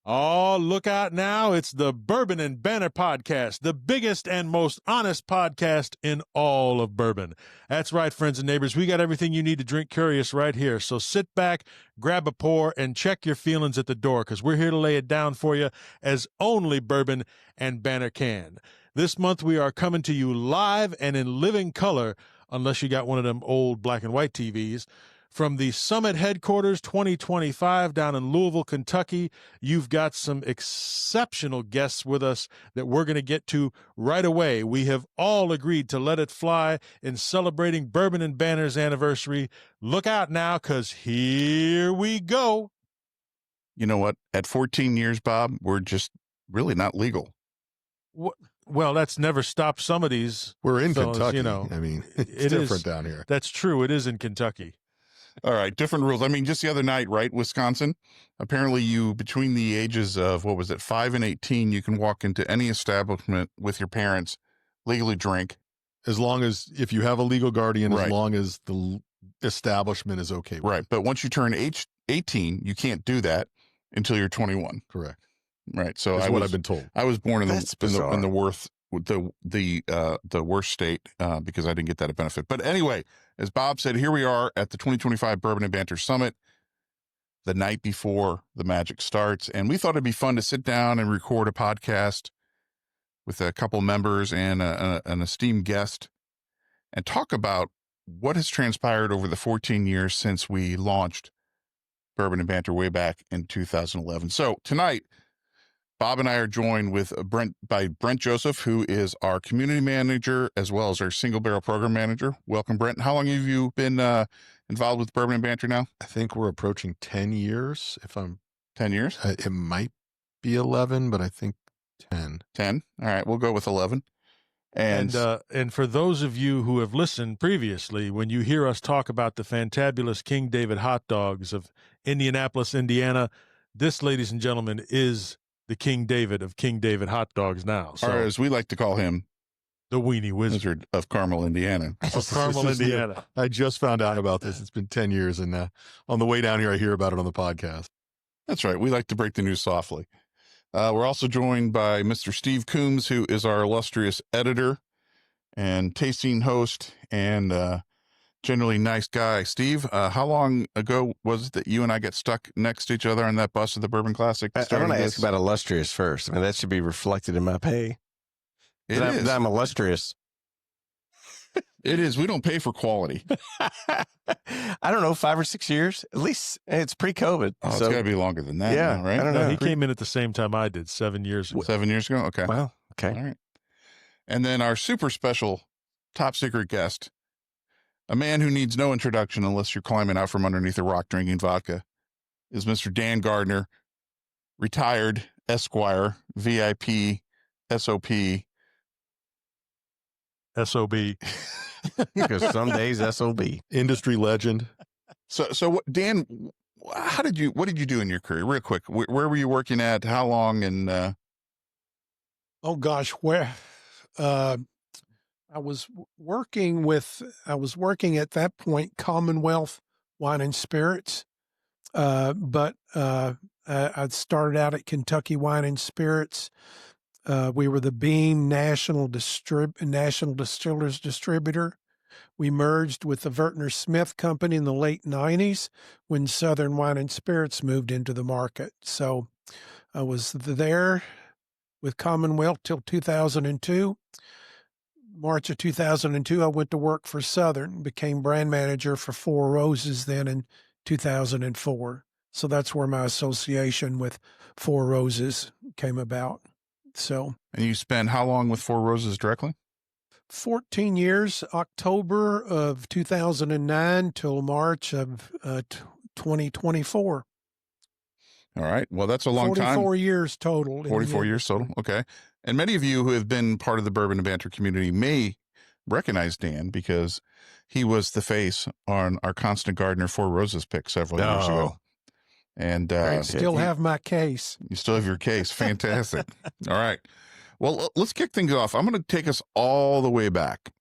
Oh, look out now. It's the Bourbon and Banter podcast, the biggest and most honest podcast in all of bourbon. That's right, friends and neighbors. We got everything you need to drink curious right here. So sit back, grab a pour, and check your feelings at the door, because we're here to lay it down for you as only Bourbon and Banter can. This month, we are coming to you live and in living color, unless you got one of them old black and white TVs. From the Summit Headquarters 2025 down in Louisville, Kentucky, you've got some exceptional guests with us that we're going to get to right away. We have all agreed to let it fly in celebrating Bourbon and Banter's anniversary. Look out now, because here we go. You know what? At 14 years, Bob, we're just really not legal. Well, that's never stopped some of these. We're in fellas, Kentucky. You know, I mean, it's different down here. That's true. It is in Kentucky. All right, different rules. I mean, just the other night, right, Wisconsin, apparently you, between the ages of, 5 and 18, you can walk into any establishment with your parents, legally drink. As long as, if you have a legal guardian, right. As long as the establishment is okay with right. it. But once you turn 18, you can't do that until you're 21. Correct. Right. So That's what I've been told. I was born in the worst state because I didn't get that benefit. But anyway, as Bob said, here we are at the 2025 Bourbon and Banter Summit, the night before the magic starts. And we thought it'd be fun to sit down and record a podcast with a couple members and an esteemed guest and talk about what has transpired over the 14 years since we launched Bourbon and Banter way back in 2011. So tonight, Bob and I are joined by Brent Joseph, who is our community manager as well as our single barrel program manager. Welcome, Brent. How long have you been involved with Bourbon and Banter now? I think we're approaching 10 years. 10 years? It might be 11, but I think 10. 10. All right, we'll go with 11. And for those of you who have listened previously, when you hear us talk about the fantabulous King David hot dogs of Indianapolis, Indiana, this, ladies and gentlemen, is the King David of King David hot dogs now. So, or as we like to call him, the Weenie Wizard of Carmel, Indiana. Of Carmel, Indiana. I just found out about this. It's been 10 years, and on the way down here, I hear about it on the podcast. That's right. We like to break the news softly. We're also joined by Mr. Steve Coomes, who is our illustrious editor and tasting host and generally nice guy. Steve, how long ago was it that you and I got stuck next to each other on that bus of the Bourbon Classic? I want to ask about illustrious first. I mean, that should be reflected in my pay. I'm illustrious. It is. We don't pay for quality. I don't know, 5 or 6 years. At least it's pre-COVID. Oh, so it's got to be longer than that. Yeah, now, right? I don't know. He came in at the same time I did 7 years ago. 7 years ago? Okay. Wow. Okay. All right. And then our super special top secret guest, a man who needs no introduction unless you're climbing out from underneath a rock drinking vodka, is Mr. Dan Gardner, retired Esquire, VIP, SOP. SOB. Because some days SOB. Industry legend. So Dan, what did you do in your career? Real quick, where were you working at? How long? And oh gosh, where I was working at that point Commonwealth Wine and Spirits, but I started out at Kentucky Wine and Spirits. We were the Beam National Distillers Distributor. We merged with the Vertner Smith Company in the late 90s when Southern Wine and Spirits moved into the market. So I was there with Commonwealth till 2002. March of 2002, I went to work for Southern, became brand manager for Four Roses then in 2004. So that's where my association with Four Roses came about. So, and you spent how long with Four Roses directly? 14 years, October of 2009 till March of 2024. All right. Well, that's a long time. 44 years total. 44 years total. Okay. And many of you who have been part of the Bourbon and Banter community may recognize Dan because he was the face on our constant Gardner Four Roses pick several years ago. And I still have my case. You still have your case. Fantastic. All right. Well, let's kick things off. I'm going to take us all the way back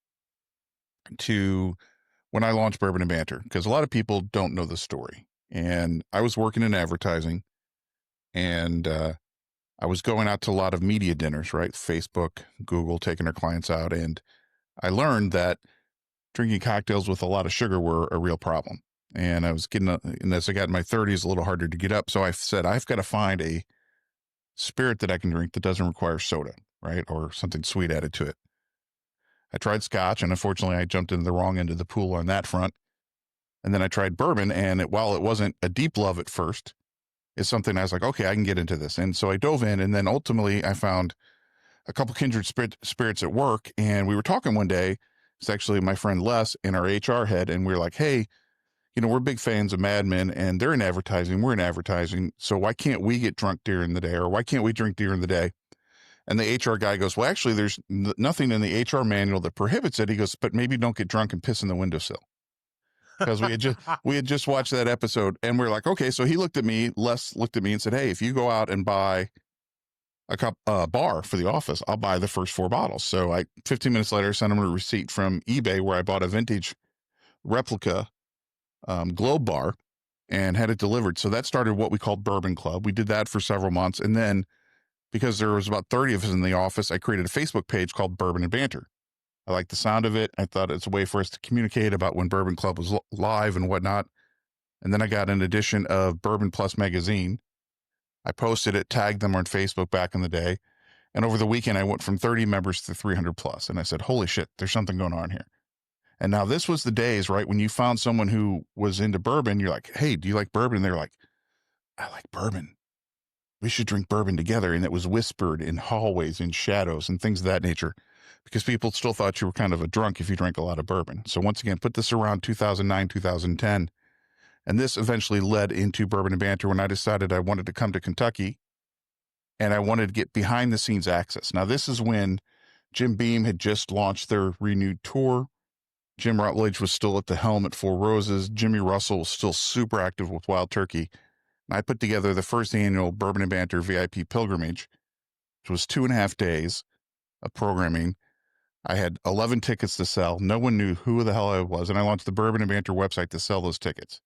to when I launched Bourbon and Banter, because a lot of people don't know the story. And I was working in advertising, and I was going out to a lot of media dinners, right? Facebook, Google, taking their clients out. And I learned that drinking cocktails with a lot of sugar were a real problem. And I was and as I got in my 30s, a little harder to get up. So I said, I've got to find a spirit that I can drink that doesn't require soda, right? Or something sweet added to it. I tried scotch, and unfortunately I jumped into the wrong end of the pool on that front. And then I tried bourbon, and while it wasn't a deep love at first, it's something I was like, okay, I can get into this. And so I dove in, and then ultimately I found a couple kindred spirits at work. And we were talking one day. It's actually my friend Les and our HR head. And we were like, hey, we're big fans of Mad Men, and they're in advertising. We're in advertising. So why can't we get drunk during the day, or why can't we drink during the day? And the HR guy goes, well, actually, there's nothing in the HR manual that prohibits it. He goes, but maybe don't get drunk and piss in the windowsill. Because we had just watched that episode, and we're like, okay. So he looked at me, Les looked at me and said, hey, if you go out and buy a bar for the office, I'll buy the first 4 bottles. So 15 minutes later, sent him a receipt from eBay where I bought a vintage replica Globe bar and had it delivered. So that started what we called Bourbon Club. We did that for several months. And then because there was about 30 of us in the office, I created a Facebook page called Bourbon and Banter. I liked the sound of it. I thought it's a way for us to communicate about when Bourbon Club was live and whatnot. And then I got an edition of Bourbon Plus magazine. I posted it, tagged them on Facebook back in the day. And over the weekend, I went from 30 members to 300 plus. And I said, holy shit, there's something going on here. And now this was the days, right, when you found someone who was into bourbon. You're like, hey, do you like bourbon? And they're like, I like bourbon. We should drink bourbon together. And it was whispered in hallways, in shadows, and things of that nature, because people still thought you were kind of a drunk if you drank a lot of bourbon. So once again, put this around 2009, 2010. And this eventually led into Bourbon and Banter when I decided I wanted to come to Kentucky and I wanted to get behind the scenes access. Now, this is when Jim Beam had just launched their renewed tour. Jim Rutledge was still at the helm at Four Roses. Jimmy Russell was still super active with Wild Turkey. And I put together the first annual Bourbon and Banter VIP pilgrimage, which was 2.5 days of programming. I had 11 tickets to sell. No one knew who the hell I was. And I launched the Bourbon and Banter website to sell those tickets.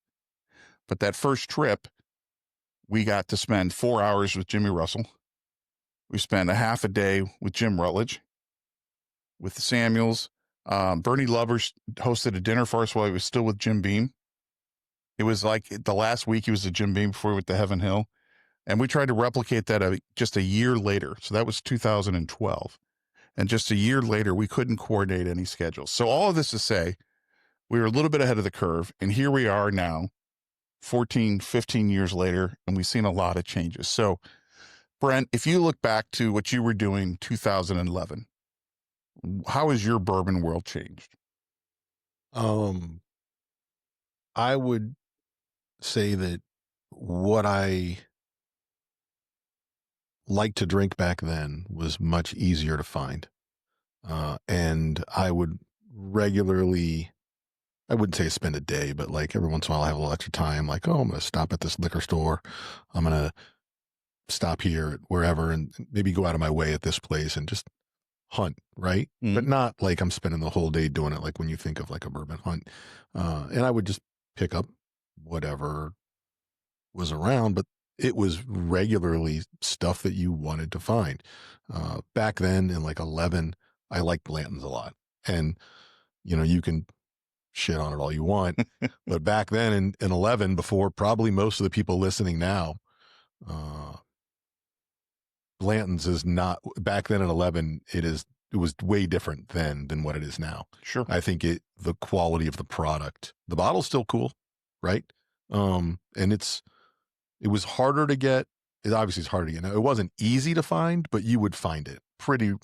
But that first trip, we got to spend 4 hours with Jimmy Russell. We spent a half a day with Jim Rutledge, with the Samuels. Bernie Lovers hosted a dinner for us while he was still with Jim Beam. It was like the last week he was at Jim Beam before he went to Heaven Hill. And we tried to replicate that just a year later. So that was 2012. And just a year later, we couldn't coordinate any schedules. So all of this to say, we were a little bit ahead of the curve. And here we are now, 14, 15 years later, and we've seen a lot of changes. So, Brent, if you look back to what you were doing 2011, how has your bourbon world changed? I would say that what I liked to drink back then was much easier to find. And I would regularly, I wouldn't say spend a day, but like every once in a while I have a little extra time, like, oh, I'm going to stop at this liquor store. I'm going to stop here at wherever and maybe go out of my way at this place and just hunt, right? Mm-hmm. But not like I'm spending the whole day doing it like when you think of like a bourbon hunt. And I would just pick up whatever was around, but it was regularly stuff that you wanted to find. Back then in like 11, I liked Blanton's a lot. And, you can shit on it all you want. But back then in 11, before probably most of the people listening now, Blanton's is not, back then in 11, it was way different then than what it is now. Sure. I think the quality of the product, the bottle's still cool, right? And it was harder to get. It obviously is harder to get. Now, it wasn't easy to find, but you would find it pretty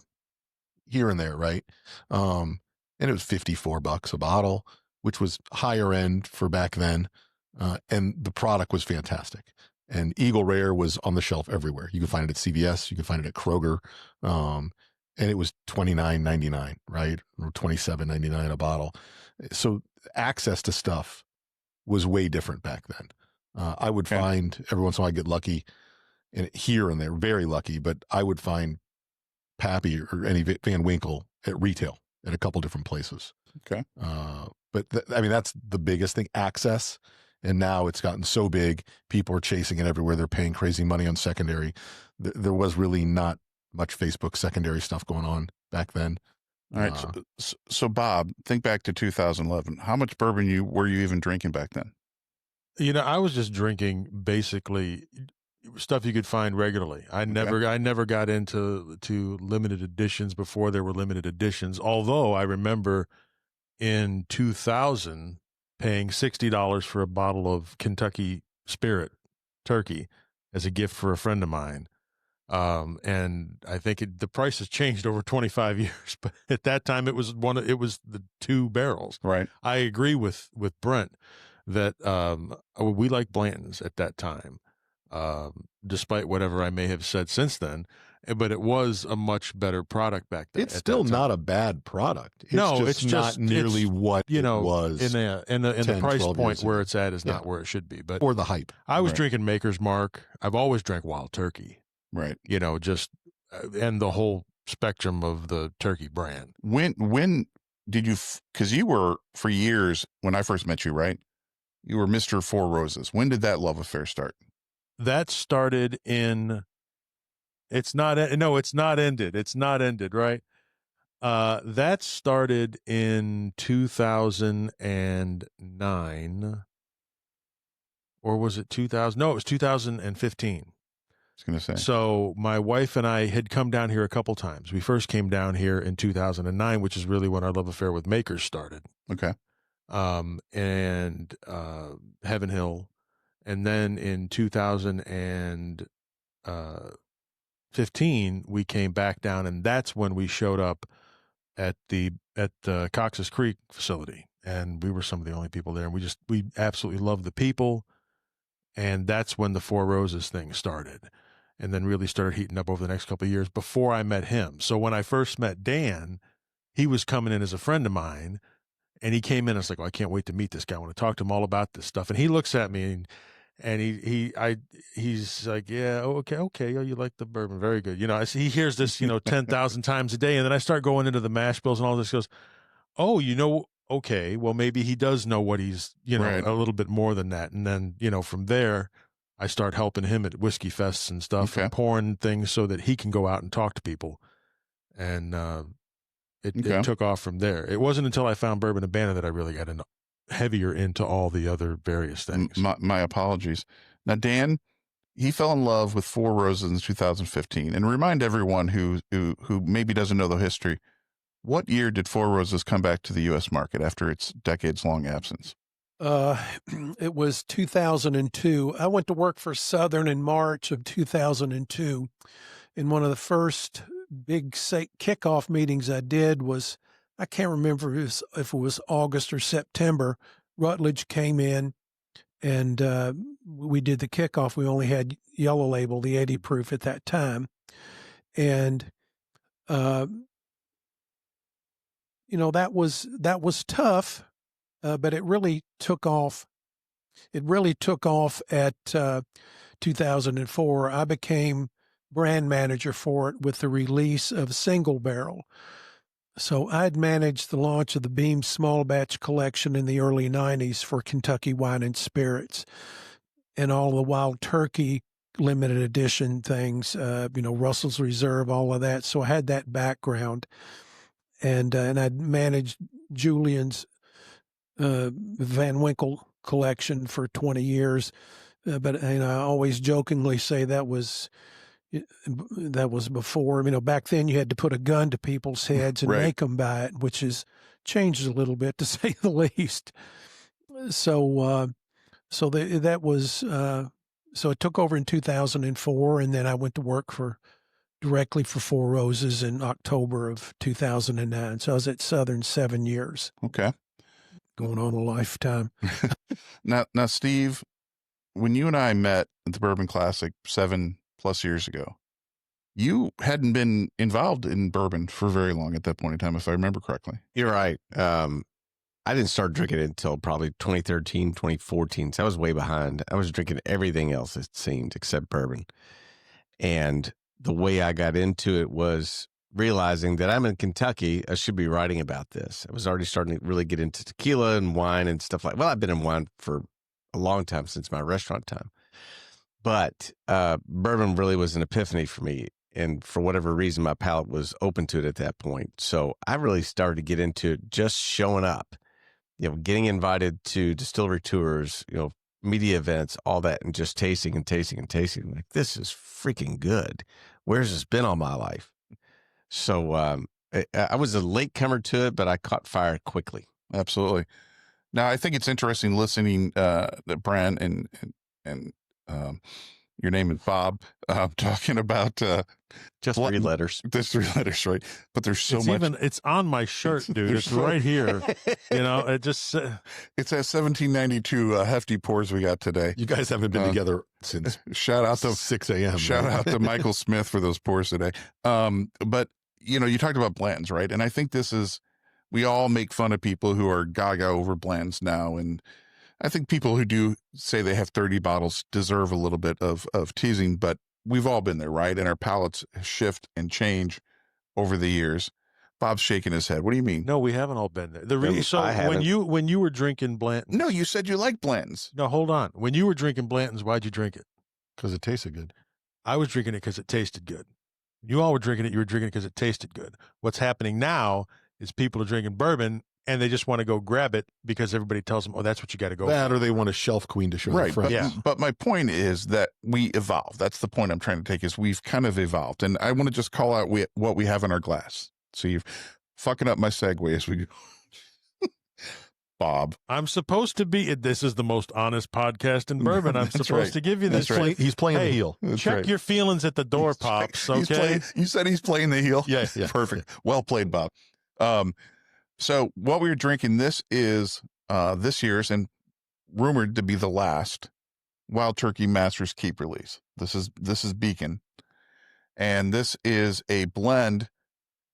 here and there, right? And it was $54 a bottle, which was higher end for back then. And the product was fantastic. And Eagle Rare was on the shelf everywhere. You could find it at CVS, you could find it at Kroger. And it was $29.99, right? Or $27.99 a bottle. So access to stuff was way different back then. I would find every once in a while I get lucky, and here and there, very lucky, but I would find Pappy or any Van Winkle at retail at a couple different places. Okay. But that's the biggest thing, access. And now it's gotten so big, people are chasing it everywhere. They're paying crazy money on secondary. There was really not much Facebook secondary stuff going on back then. All right. So Bob, think back to 2011. How much bourbon were you even drinking back then? I was just drinking basically stuff you could find regularly. I never got into limited editions before there were limited editions. Although I remember in 2000 paying $60 for a bottle of Kentucky Spirit turkey as a gift for a friend of mine. And I think the price has changed over 25 years, but at that time it was the 2 barrels. Right. I agree with Brent that, we liked Blanton's at that time, despite whatever I may have said since then, but it was a much better product back then. It's still not a bad product. It's just not nearly what it was. And the price point where it's at is not where it should be, but or the hype. I was drinking Maker's Mark. I've always drank Wild Turkey. Right. And the whole spectrum of the turkey brand. When did you, because you were for years, when I first met you, right? You were Mr. Four Roses. When did that love affair start? That started it's not ended. It's not ended, right? That started in 2009. Or was it 2000? No, it was 2015. I was going to say. So my wife and I had come down here a couple times. We first came down here in 2009, which is really when our love affair with Makers started. Okay. And Heaven Hill. And then in 2015, we came back down, and that's when we showed up at the Cox's Creek facility. And we were some of the only people there. And we absolutely loved the people. And that's when the Four Roses thing started, and then really started heating up over the next couple of years before I met him. So when I first met Dan, he was coming in as a friend of mine, and he came in. I was like, I can't wait to meet this guy. I want to talk to him all about this stuff. And he looks at me and he's like, yeah, okay. Oh, you like the bourbon. Very good. He hears this, 10,000 times a day. And then I start going into the mash bills and all this. Goes, oh, okay, well, maybe he does know what he's, Right. a little bit more than that. And then, from there, I start helping him at whiskey fests and stuff, and pouring things so that he can go out and talk to people. And it took off from there. It wasn't until I found Bourbon and Banter that I really got heavier into all the other various things. My apologies. Now, Dan, he fell in love with Four Roses in 2015. And remind everyone who maybe doesn't know the history, what year did Four Roses come back to the U.S. market after its decades-long absence? It was 2002. I went to work for Southern in March of 2002. And one of the first big kickoff meetings I did was, I can't remember if it was August or September. Rutledge came in and we did the kickoff. We only had Yellow Label, the 80 proof at that time. And, that was tough, but it really took off. It really took off at 2004. I became brand manager for it with the release of Single Barrel. So I'd managed the launch of the Beam Small Batch Collection in the early 90s for Kentucky Wine and Spirits, and all the Wild Turkey limited edition things, Russell's Reserve, all of that. So I had that background, and I'd managed Julian's Van Winkle collection for 20 years. But I always jokingly say that was before, back then you had to put a gun to people's heads and make them buy it, which has changed a little bit, to say the least. So it took over in 2004, and then I went to work directly for Four Roses in October of 2009. So I was at Southern 7 years. Okay. Going on a lifetime. Now, Steve, when you and I met at the Bourbon Classic 7+ years ago, you hadn't been involved in bourbon for very long at that point in time, if I remember correctly. You're right. I didn't start drinking it until probably 2013, 2014. So I was way behind. I was drinking everything else, it seemed, except bourbon. And the way I got into it was realizing that I'm in Kentucky. I should be writing about this. I was already starting to really get into tequila and wine and stuff like, well, I've been in wine for a long time, since my restaurant time. But bourbon really was an epiphany for me. And for whatever reason, my palate was open to it at that point. So I really started to get into just showing up, getting invited to distillery tours, media events, all that, and just tasting and tasting and tasting. Like, this is freaking good. Where's this been all my life? So I was a late comer to it, but I caught fire quickly. Absolutely. Now, I think it's interesting listening to Brent and your name is Bob, talking about just 3 letters. There's 3 letters, right? But there's so it's much. It's on my shirt, dude. It's right here. It just. It's at 1792 hefty pours we got today. You guys haven't been together since shout out to 6 a.m. Shout right? out to Michael Smith for those pours today. But you talked about blends, right? And I think we all make fun of people who are gaga over blends now, and I think people who do say they have 30 bottles deserve a little bit of teasing, but we've all been there, right? And our palates shift and change over the years. Bob's shaking his head. What do you mean? No, we haven't all been there. So when you were drinking Blanton's. No, you said you like blends. No, hold on. When you were drinking Blanton's, why'd you drink it? Because it tasted good. I was drinking it because it tasted good. You all were drinking it. You were drinking it because it tasted good. What's happening now is people are drinking bourbon and they just want to go grab it because everybody tells them, oh, that's what you got to go that, for. or they want a shelf queen to show their friends. But my point is that we evolve. That's the point I'm trying to take, is we've kind of evolved. And I want to just call out what we have in our glass. So you're fucking up my segue as we go. Bob. I'm supposed to be, this is the most honest podcast in bourbon. I'm supposed to give you this. He's playing the heel. Check your feelings at the door, Pops, okay? You said he's playing the heel? Yeah. Perfect. Well played, Bob. So what we were drinking, this is this year's and rumored to be the last Wild Turkey Master's Keep release. This is Beacon. And this is a blend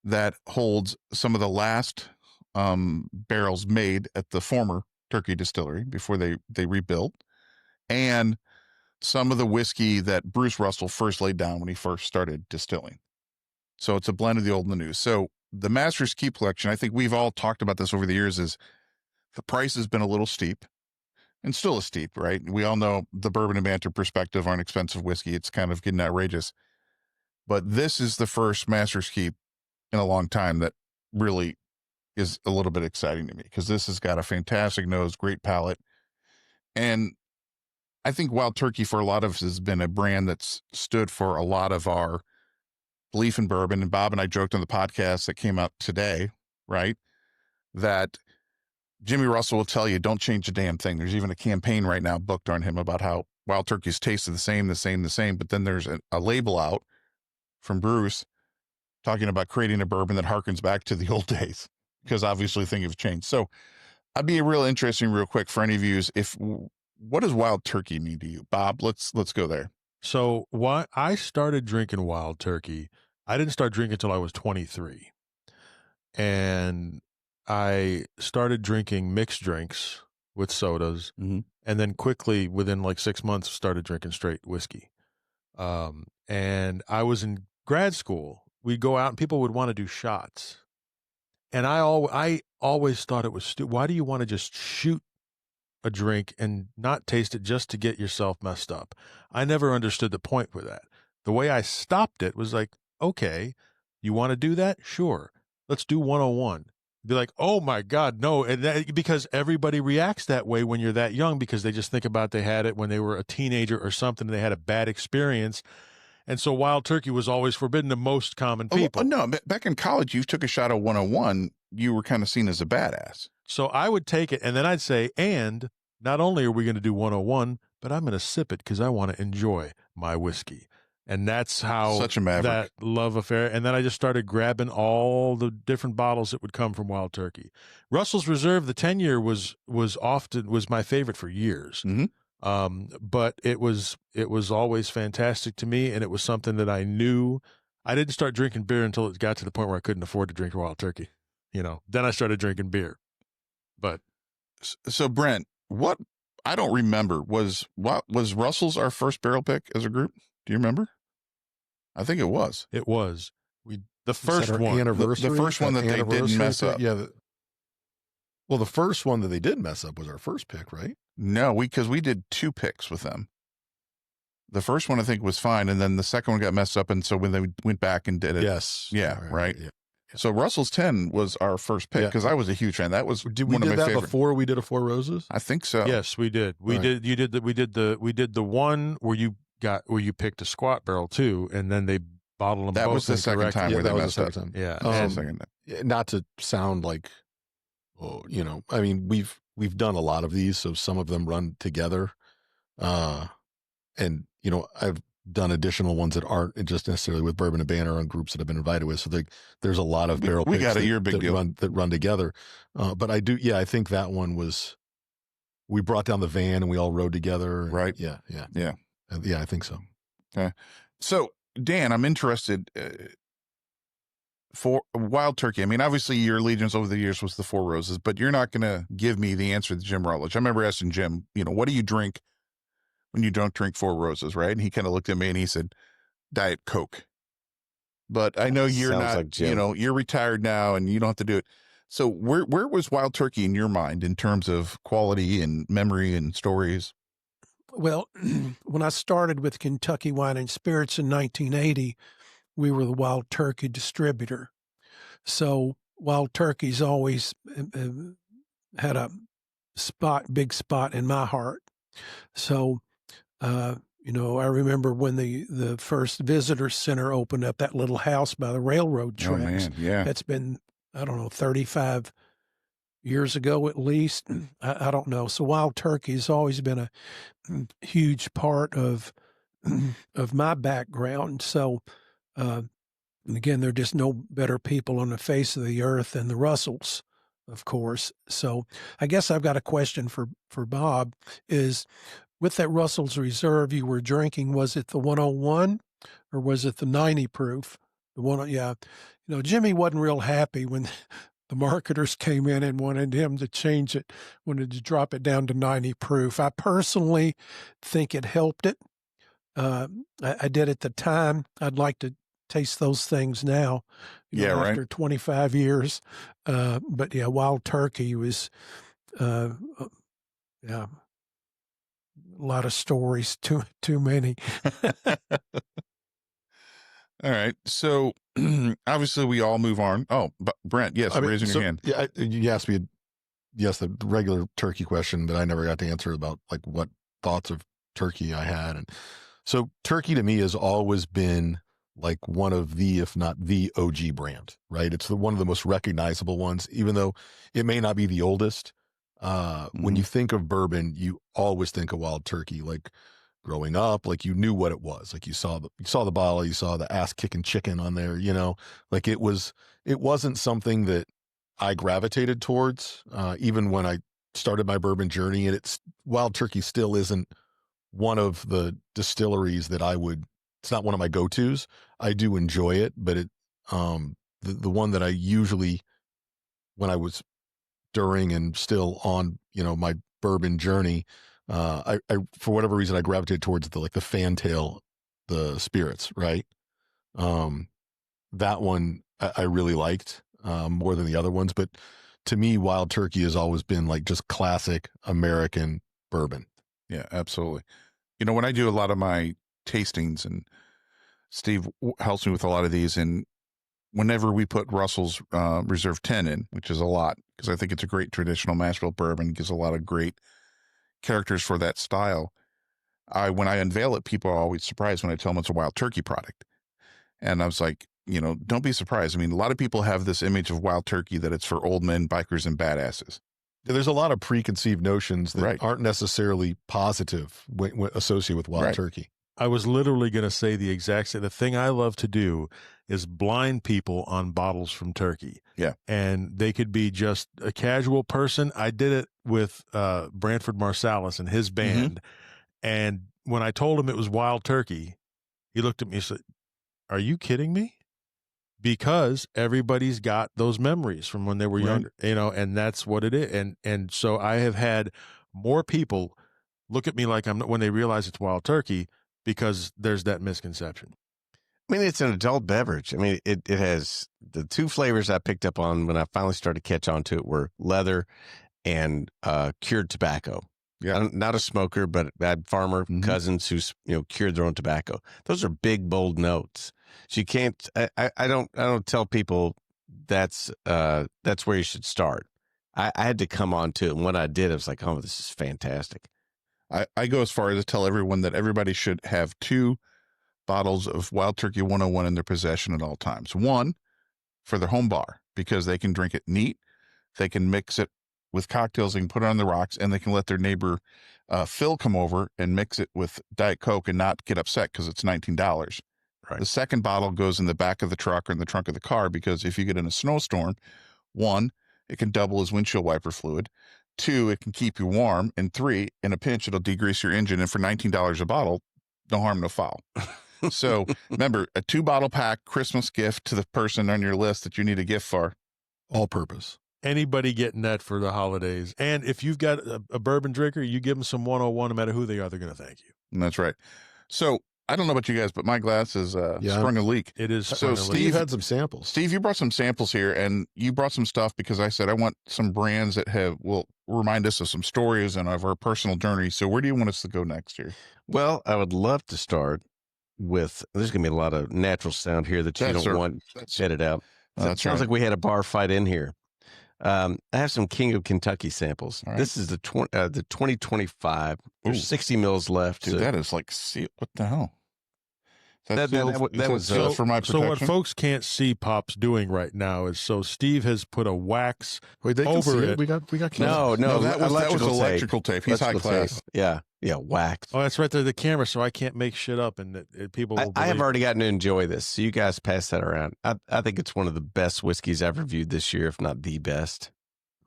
that holds some of the last barrels made at the former Turkey distillery before they rebuilt, and some of the whiskey that Bruce Russell first laid down when he first started distilling. So it's a blend of the old and the new. So the Master's Keep collection, I think we've all talked about this over the years, is the price has been a little steep and still is steep, right? We all know the Bourbon and Banter perspective on expensive whiskey. It's kind of getting outrageous. But this is the first Master's Keep in a long time that really is a little bit exciting to me, because this has got a fantastic nose, great palate. And I think Wild Turkey for a lot of us has been a brand that's stood for a lot of our belief in bourbon. And Bob and I joked on the podcast that came out today, right, that Jimmy Russell will tell you, don't change a damn thing. There's even a campaign right now booked on him about how Wild Turkey's tasted the same. But then there's a label out from Bruce talking about creating a bourbon that harkens back to the old days, because obviously things have changed. So I'd be real interesting, real quick, for any of you, what does Wild Turkey mean to you? Bob, let's go there. So why I started drinking Wild Turkey, I didn't start drinking until I was 23. And I started drinking mixed drinks with sodas, and then quickly, within like 6 months, started drinking straight whiskey. And I was in grad school. We'd go out and people would want to do shots. And I always thought it was stupid. Why do you want to just shoot a drink and not taste it just to get yourself messed up? I never understood the point with that. The way I stopped it was like, okay, you want to do that? Sure. Let's do 101. Be like, oh my God, no. And because everybody reacts that way when you're that young, because they just think about they had it when they were a teenager or something. They had a bad experience. And so Wild Turkey was always forbidden to most common people. No, back in college, you took a shot of 101. You were kind of seen as a badass. So I would take it, and then I'd say, and not only are we going to do 101, but I'm going to sip it because I want to enjoy my whiskey. And that's how Such a maverick. That love affair. And then I just started grabbing all the different bottles that would come from Wild Turkey. Russell's Reserve, the 10-year was my favorite for years. But it was always fantastic to me, and it was something that I knew. I didn't start drinking beer until it got to the point where I couldn't afford to drink Wild Turkey. Then I started drinking beer. But so Brent, what I don't remember was Russell's our first barrel pick as a group? Do you remember? I think it was. It was. The first one. Anniversary, the first one that they didn't mess up. Yeah. Well, the first one that they did mess up was our first pick, right? No, because we did 2 picks with them. The first one I think was fine, and then the second one got messed up, and so when they went back and did it, Yes. yeah, right. Yeah. So Russell's 10 was our first pick because I was a huge fan. That was Did we one did of my that favorite. before we did a Four Roses? I think so. Yes, we did. We Right. did. You did the. We did the one where you picked a squat barrel too, and then they bottled them. That both was the second incorrectly. time where they that was messed the up. second time. Yeah. That was the second time. Not to sound like, I mean, we've done a lot of these, so some of them run together, and I've done additional ones that aren't just necessarily with Bourbon and Banter on groups that I've been invited with. So there's a lot of barrel We picks got it. that, You're a big deal. that run together. But I do, I think that one was, we brought down the van and we all rode together. Right. Yeah. Yeah. I think so. Okay. So Dan, I'm interested for Wild Turkey. I mean, obviously your allegiance over the years was the Four Roses, but you're not going to give me the answer to Jim Rutledge. I remember asking Jim, what do you drink when you don't drink Four Roses, right? And he kind of looked at me and he said, Diet Coke. But I know you're Sounds not, like Jim. you're retired now and you don't have to do it. So where was Wild Turkey in your mind in terms of quality and memory and stories? Well, when I started with Kentucky Wine and Spirits in 1980, we were the Wild Turkey distributor. So Wild Turkey's always had a big spot in my heart. So, I remember when the first visitor center opened up, that little house by the railroad tracks. Oh, man. Yeah. That's been, 35 years ago at least. I don't know. So Wild Turkey has always been a huge part of my background. So, and again, there are just no better people on the face of the earth than the Russells, of course. So I guess I've got a question for Bob is, with that Russell's Reserve you were drinking, was it the 101 or was it the 90 proof? The one, yeah. Jimmy wasn't real happy when the marketers came in and wanted him to change it, wanted to drop it down to 90 proof. I personally think it helped it. I did at the time. I'd like to taste those things now, after 25 years. But yeah, Wild Turkey was, a lot of stories, too many. All right. So obviously we all move on. Oh, but Brent, yes, raising your hand. Yeah, you asked me, the regular turkey question that I never got to answer about like what thoughts of turkey I had. And so turkey to me has always been like one of the, if not the OG brand, right? It's one of the most recognizable ones, even though it may not be the oldest. When you think of bourbon, you always think of Wild Turkey. Like growing up, like you knew what it was. Like you saw the bottle, you saw the ass kicking chicken on there, like it wasn't something that I gravitated towards, even when I started my bourbon journey. And Wild Turkey still isn't one of the distilleries that it's not one of my go-tos. I do enjoy it, but the one that I usually, when I was during and still on, my bourbon journey, I for whatever reason I gravitated towards the fantail, the spirits, right? That one I really liked more than the other ones, but to me, Wild Turkey has always been like just classic American bourbon. Yeah, absolutely. When I do a lot of my tastings, and Steve helps me with a lot of these, and whenever we put Russell's Reserve 10 in, which is a lot, because I think it's a great traditional mash bill bourbon, gives a lot of great characters for that style. When I unveil it, people are always surprised when I tell them it's a Wild Turkey product. And I was like, don't be surprised. I mean, a lot of people have this image of Wild Turkey that it's for old men, bikers, and badasses. There's a lot of preconceived notions that aren't necessarily positive when associated with Wild Turkey. I was literally going to say the exact same. The thing I love to do is blind people on bottles from Turkey. Yeah. And they could be just a casual person. I did it with Branford Marsalis and his band. And when I told him it was Wild Turkey, he looked at me and said, "Are you kidding me?" Because everybody's got those memories from when they were younger, and that's what it is. And so I have had more people look at me like when they realize it's Wild Turkey, because there's that misconception. I mean, it's an adult beverage. I mean, it has the two flavors I picked up on when I finally started to catch on to it were leather and cured tobacco. Yeah. I'm not a smoker, but I had farmer cousins who cured their own tobacco. Those are big, bold notes. So you can't. I don't tell people that's where you should start. I had to come on to it, and when I did, I was like, oh, this is fantastic. I go as far as to tell everyone that everybody should have 2 bottles of Wild Turkey 101 in their possession at all times. One for their home bar, because they can drink it neat. They can mix it with cocktails. They can put it on the rocks, and they can let their neighbor Phil come over and mix it with Diet Coke and not get upset because it's $19. Right. The second bottle goes in the back of the truck or in the trunk of the car, because if you get in a snowstorm, 1, it can double as windshield wiper fluid. 2, it can keep you warm. And 3, in a pinch, it'll degrease your engine. And for $19 a bottle, no harm, no foul. So remember, a 2-bottle pack Christmas gift to the person on your list that you need a gift for. All purpose. Anybody getting that for the holidays. And if you've got a bourbon drinker, you give them some 101, no matter who they are, they're going to thank you. And that's right. So I don't know about you guys, but my glass is sprung a leak. It is. So Steve had some samples. Steve, you brought some samples here, and you brought some stuff because I said I want some brands that will remind us of some stories and of our personal journey. So where do you want us to go next here? Well, I would love to start with, there's going to be a lot of natural sound here that you don't want edited out. It sounds like we had a bar fight in here. I have some King of Kentucky samples. Right. This is the 2025. There's 60 mils left. Dude, that is like, what the hell? That was sealed for my protection. So what folks can't see Pop's doing right now is, so Steve has put a wax over it. We got no, that was electrical tape. He's high class. Yeah, wax. Oh, that's right there, the camera, so I can't make shit up, and people will I have already gotten to enjoy this, so you guys pass that around. I think it's one of the best whiskeys I've reviewed this year, if not the best.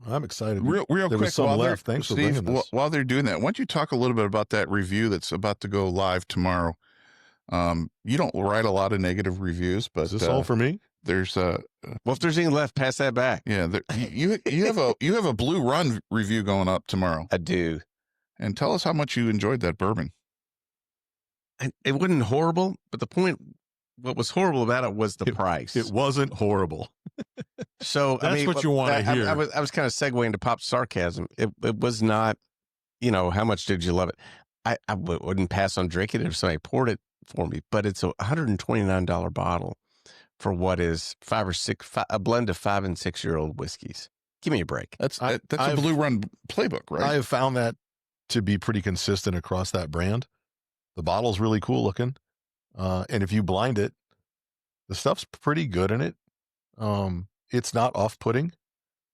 I'm excited. Real there quick, was some left. Thanks for bringing this. While they're doing that, why don't you talk a little bit about that review that's about to go live tomorrow? You don't write a lot of negative reviews, but is this all for me? There's well, if there's any left, pass that back. Yeah, you have a Blue Run review going up tomorrow. I do. And tell us how much you enjoyed that bourbon. It wasn't horrible, but what was horrible about it was the price. It wasn't horrible. So that's what you want to hear. I was kind of segueing to Pop's sarcasm. It was not, how much did you love it? I wouldn't pass on drinking it if somebody poured it for me, but it's a $129 bottle for what is a blend of 5 and 6 year old whiskeys. Give me a break. That's a Blue Run playbook, right? I have found that to be pretty consistent across that brand. The bottle's really cool looking. And if you blind it, the stuff's pretty good in it. It's not off-putting.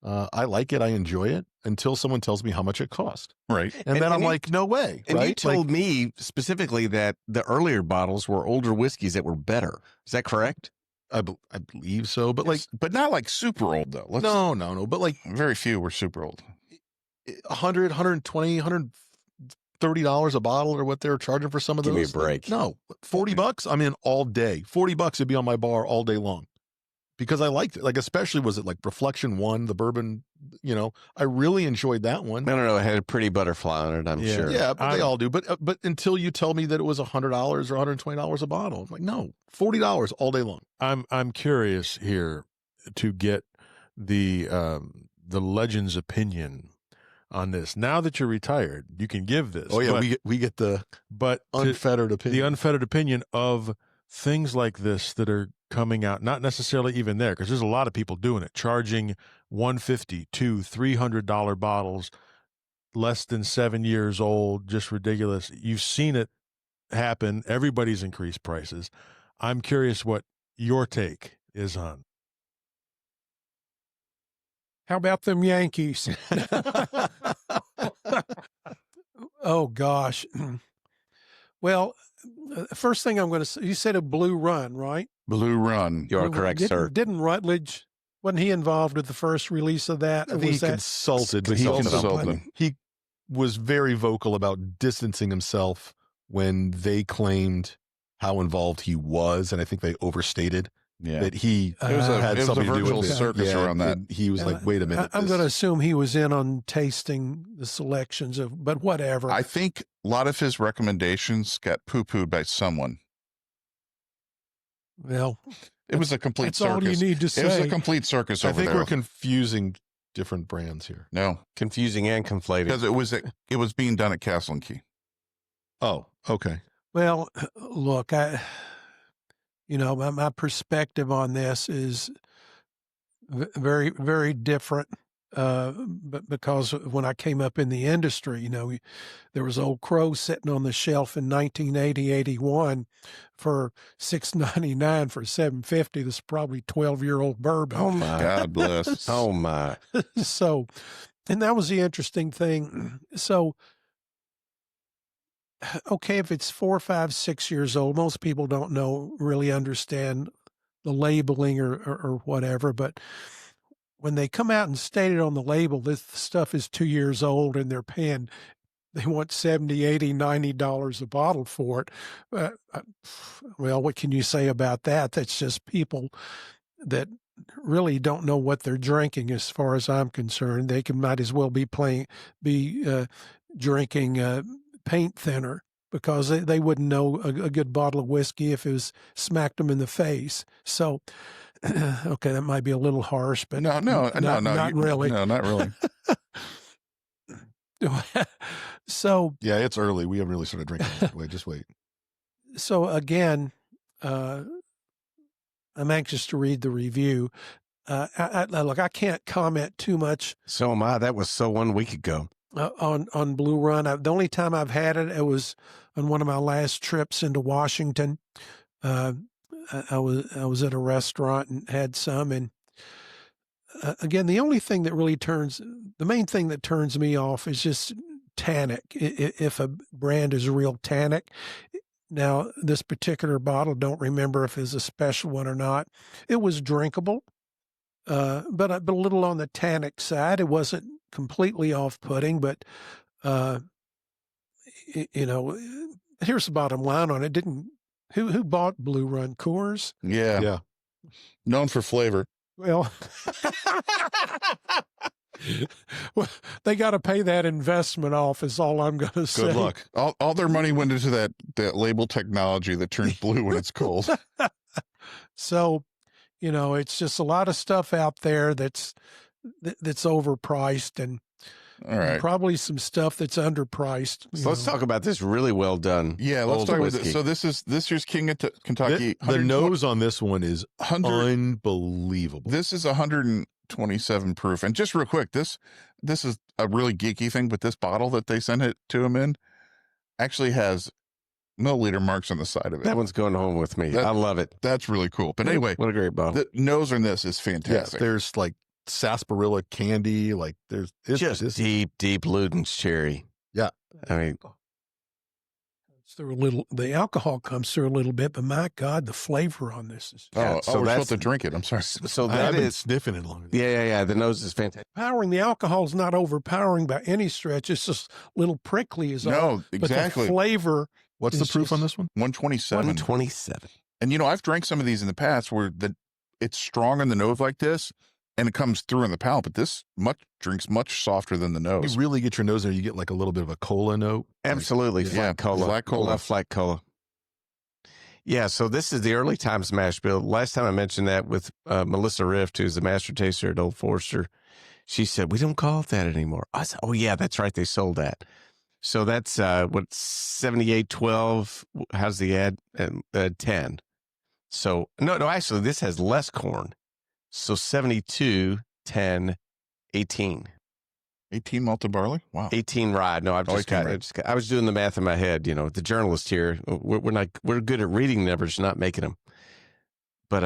I like it. I enjoy it until someone tells me how much it cost. Right. And then I'm like, no way. And right? you told me specifically that the earlier bottles were older whiskeys that were better. Is that correct? I believe so. But but not like super old though. No. But like very few were super old. $100, $120, $130 a bottle or what they're charging for some of those. Give me a break. No, $40. I'm in all day. $40 would be on my bar all day long. Because I liked it, especially was it like Reflection 1, the bourbon, I really enjoyed that one. I don't know. It had a pretty butterfly on it, I'm sure. Yeah, but they all do. But until you tell me that it was $100 or $120 a bottle, I'm like, no, $40 all day long. I'm curious here to get the legend's opinion on this. Now that you're retired, you can give this. Oh yeah, we get the unfettered opinion. The unfettered opinion of things like this that are coming out, not necessarily even there, because there's a lot of people doing it, charging $150 to $300 bottles, less than 7 years old, just ridiculous. You've seen it happen. Everybody's increased prices. I'm curious what your take is on. How about them Yankees? Oh gosh. Well, first thing I'm going to say, you said a Blue Run, right? Blue Run. You are correct, sir. Didn't Rutledge, wasn't he involved with the first release of that? He consulted. He was very vocal about distancing himself when they claimed how involved he was, and I think they overstated that he had something to do with it. Circus around that. He was like, wait a minute. I'm going to assume he was in on tasting the selections but whatever. I think a lot of his recommendations got poo-pooed by someone. Well, it was a complete that's circus. All you need to say. It was a complete circus over there. I think we're confusing different brands here. No, Confusing and conflating. because it was being done at Castle and Key. Oh, okay. Well, look, my perspective on this is very, very different. But because when I came up in the industry, there was Old Crow sitting on the shelf in 1980, 81 for $6.99 for $7.50. This is probably 12-year-old bourbon. Oh my. God bless. Oh my. So, and that was the interesting thing. So, okay, if it's 4, 5, 6 years old, most people don't really understand the labeling or whatever, but when they come out and state it on the label, this stuff is 2 years old and they want $70, $80, $90 a bottle for it. Well, what can you say about that? That's just people that really don't know what they're drinking, as far as I'm concerned. They might as well be drinking paint thinner, because they wouldn't know a good bottle of whiskey if it was smacked them in the face. So, okay, that might be a little harsh, but No, not really. No, not really. So, Yeah, it's early. We haven't really started drinking. Just wait. So again, I'm anxious to read the review. Look, I can't comment too much. So am I. That was so 1 week ago. On Blue Run. The only time I've had it was on one of my last trips into Washington. I was at a restaurant and had some, and again, the main thing that turns me off is just tannic. If a brand is real tannic. Now, this particular bottle, don't remember if it's a special one or not. It was drinkable, but a little on the tannic side. It wasn't completely off-putting, but here's the bottom line on it. Who bought Blue Run? Coors? Yeah. Known for flavor. Well, they got to pay that investment off, is all I'm going to say. Good luck. All their money went into that label technology that turns blue when it's cold. So, it's just a lot of stuff out there that's overpriced, and All right. probably some stuff that's underpriced. So let's talk about this really well done. Yeah, let's old talk about whiskey. this. So this is this year's King of Kentucky. The nose on this one is 100 unbelievable. This is 127 proof. And just real quick, this is a really geeky thing, but this bottle that they sent it to him in actually has milliliter marks on the side of it. That one's going home with me. I love it. That's really cool. But anyway, What a great bottle. the nose on this is fantastic. There's like sarsaparilla candy. Like it's deep Luden's cherry. Yeah. I mean, the alcohol comes through a little bit, but my God, the flavor on this is so so we're that's- supposed to drink it. I'm sorry. so I that haven't is, sniffing it long. yeah. The nose is fantastic. powering. The alcohol is not overpowering by any stretch. It's just a little prickly is all. No, But exactly. the flavor, What's the It's proof just- on this one? 127. 127. And I've drank some of these in the past where it's strong in the nose like this, and it comes through in the palate. But this drinks much softer than the nose. You really get your nose there. You get like a little bit of a cola note. Absolutely. Yeah, Flat cola. flat cola. I love flat cola. Yeah, so this is the early times mash bill. Last time I mentioned that with Melissa Rift, who's the master taster at Old Forester. She said, we don't call it that anymore. I said, oh, yeah, that's right. They sold that. So that's 7812. How's the ad? 10. So, no, actually, this has less corn. So 72, 10, 18. 18 malted barley. Wow. 18 rye. No, I 18 rye. was doing the math in my head. The journalist here, we're good at reading numbers, not making them. But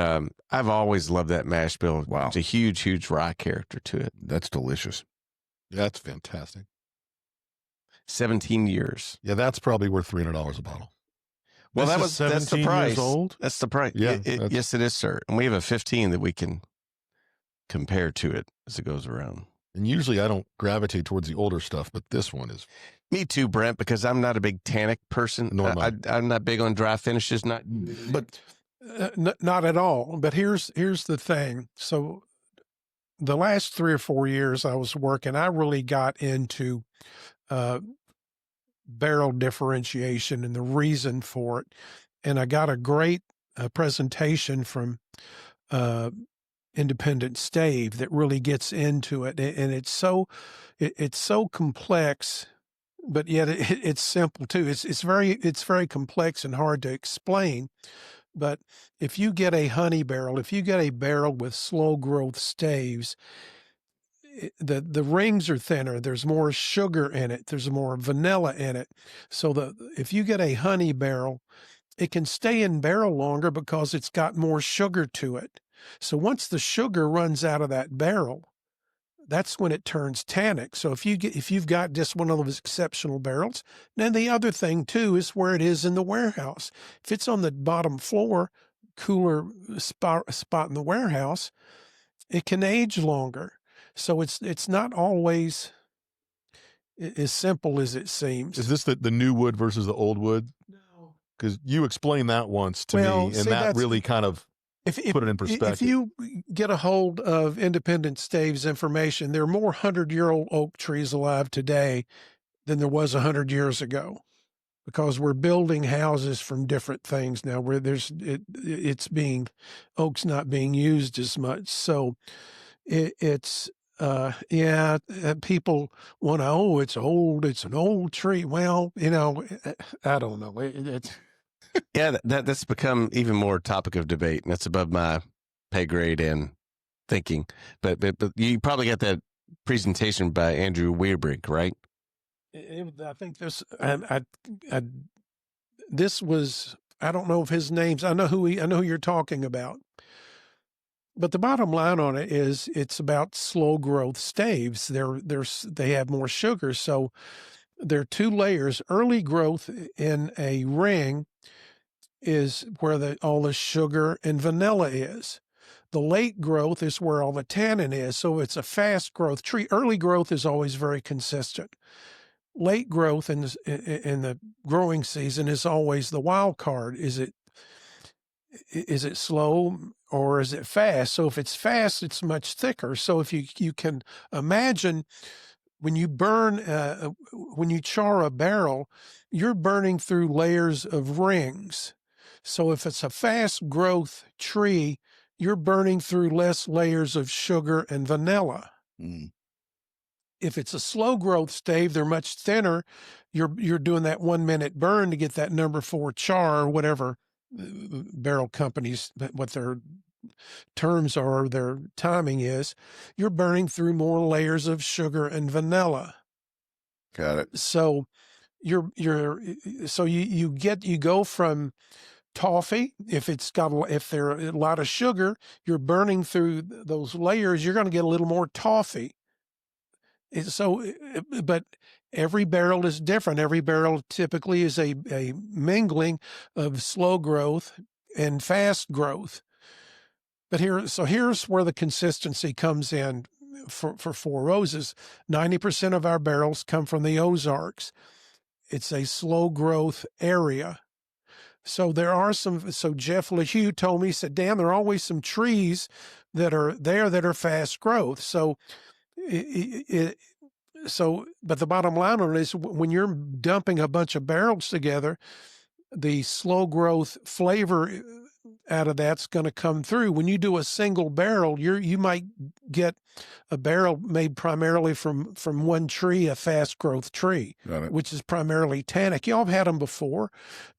I've always loved that mash bill. Wow. It's a huge rye character to it. That's delicious. That's fantastic. 17 years. Yeah, that's probably worth $300 a bottle. Well, This is that's the 17 price. years old? That's the price. Yeah, Yes, it is, sir. And we have a 15 that we can compare to it as it goes around. And usually I don't gravitate towards the older stuff, but this one is. Me too, Brent, because I'm not a big tannic person. Nor am I. I'm not big on dry finishes. but not at all. But here's the thing. So the last 3 or 4 years I was working, I really got into barrel differentiation and the reason for it. And I got a great presentation from independent stave that really gets into it, and it's so complex, but yet it's simple too. It's very complex and hard to explain. But if you get a honey barrel, if you get a barrel with slow growth staves, the rings are thinner. There's more sugar in it. There's more vanilla in it. So if you get a honey barrel, it can stay in barrel longer because it's got more sugar to it. So once the sugar runs out of that barrel, that's when it turns tannic. So if you've got just one of those exceptional barrels, then the other thing too is where it is in the warehouse. If it's on the bottom floor, cooler spot in the warehouse, it can age longer. So it's not always as simple as it seems. Is this the new wood versus the old wood? No. Because you explained that once to me, and that really kind of put it in perspective. If you get a hold of Independent Staves information, there are more 100-year-old oak trees alive today than there was 100 years ago, because we're building houses from different things now where oak's not being used as much. So people want to, it's old, it's an old tree. Well, I don't know. It's Yeah, that's become even more topic of debate, and that's above my pay grade and thinking. But you probably got that presentation by Andrew Weirbrink, right? I think this was, I don't know if his name's, I know who you're talking about. But the bottom line on it is it's about slow growth staves. They have more sugar. So there are two layers. Early growth in a ring is where all the sugar and vanilla is. The late growth is where all the tannin is. So it's a fast growth tree. Early growth is always very consistent. Late growth in the growing season is always the wild card. Is it slow or is it fast? So if it's fast, it's much thicker. So if you can imagine, when you when you char a barrel, you're burning through layers of rings. So if it's a fast growth tree, you're burning through less layers of sugar and vanilla. Mm. If it's a slow growth stave, they're much thinner. You're doing that 1 minute burn to get that number 4 char, or whatever barrel companies, what their terms are, their timing is. You're burning through more layers of sugar and vanilla. Got it. So you go from toffee, if there are a lot of sugar, you're burning through those layers, you're going to get a little more toffee. So, but every barrel is different. Every barrel typically is a mingling of slow growth and fast growth. But here's where the consistency comes in for Four Roses. 90% of our barrels come from the Ozarks. It's a slow growth area. So there are so Jeff LeHue told me, he said, Dan, there are always some trees that are there that are fast growth. So but the bottom line on it is, when you're dumping a bunch of barrels together, the slow growth flavor out of that's going to come through. When you do a single barrel, you might get a barrel made primarily from one tree, a fast growth tree, which is primarily tannic. Y'all have had them before,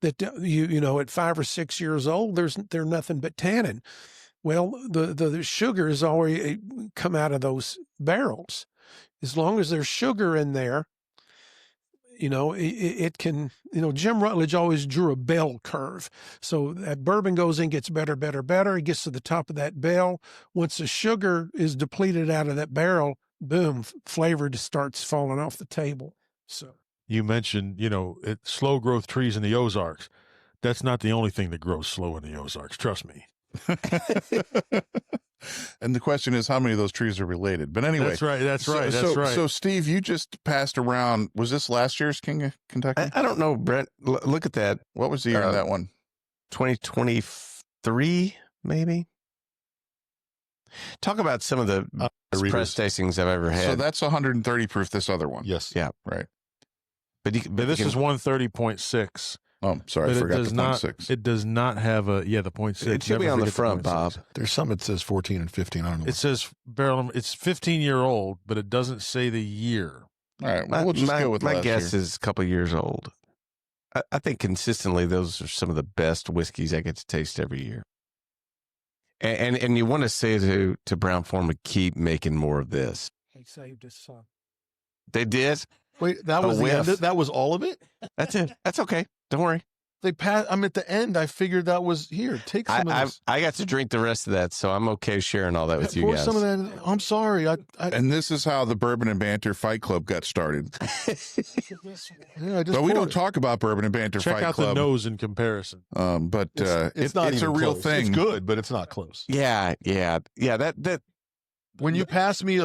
that at 5 or 6 years old, they're nothing but tannin. Well, the sugar has already come out of those barrels. As long as there's sugar in there, it can, Jim Rutledge always drew a bell curve. So that bourbon goes in, gets better, better, better. It gets to the top of that bell. Once the sugar is depleted out of that barrel, boom, flavor just starts falling off the table. So you mentioned, slow growth trees in the Ozarks. That's not the only thing that grows slow in the Ozarks. Trust me. And the question is, how many of those trees are related? But anyway, that's right. So Steve, you just passed around. Was this last year's King of Kentucky? I don't know, Brent. Look at that. What was the year of that one? 2023, maybe. Talk about some of the press tastings I've ever had. So that's 130 proof. This other one, Yes. Yeah. Right. But this is 130.6. Oh, sorry, I But it forgot does the not. 0.6. It does not have a the 0.6. It should be Never on the forget front, 0.6. Bob. There's some that says 14 and 15. I don't know. It says barrel. It's 15-year-old, but it doesn't say the year. All right, well, we'll just go with my last guess year. is a couple years old. I think consistently those are some of the best whiskeys I get to taste every year. And you want to say to Brown Forman, keep making more of this. They saved his son. They did. Wait, that A was the end. whiff. That was all of it. That's it. That's okay. Don't worry. They passed. I'm at the end. I figured that was here. Take some of this. I got to drink the rest of that, so I'm okay sharing all that with you Pour guys. some of that. I'm sorry. And this is how the Bourbon and Banter Fight Club got started. Yeah, I just But we poured don't it. talk about Bourbon and Banter Check Fight out Club. the nose in comparison. But It's not it's even a real close. thing. It's good, but it's not close. Yeah. That When you pass me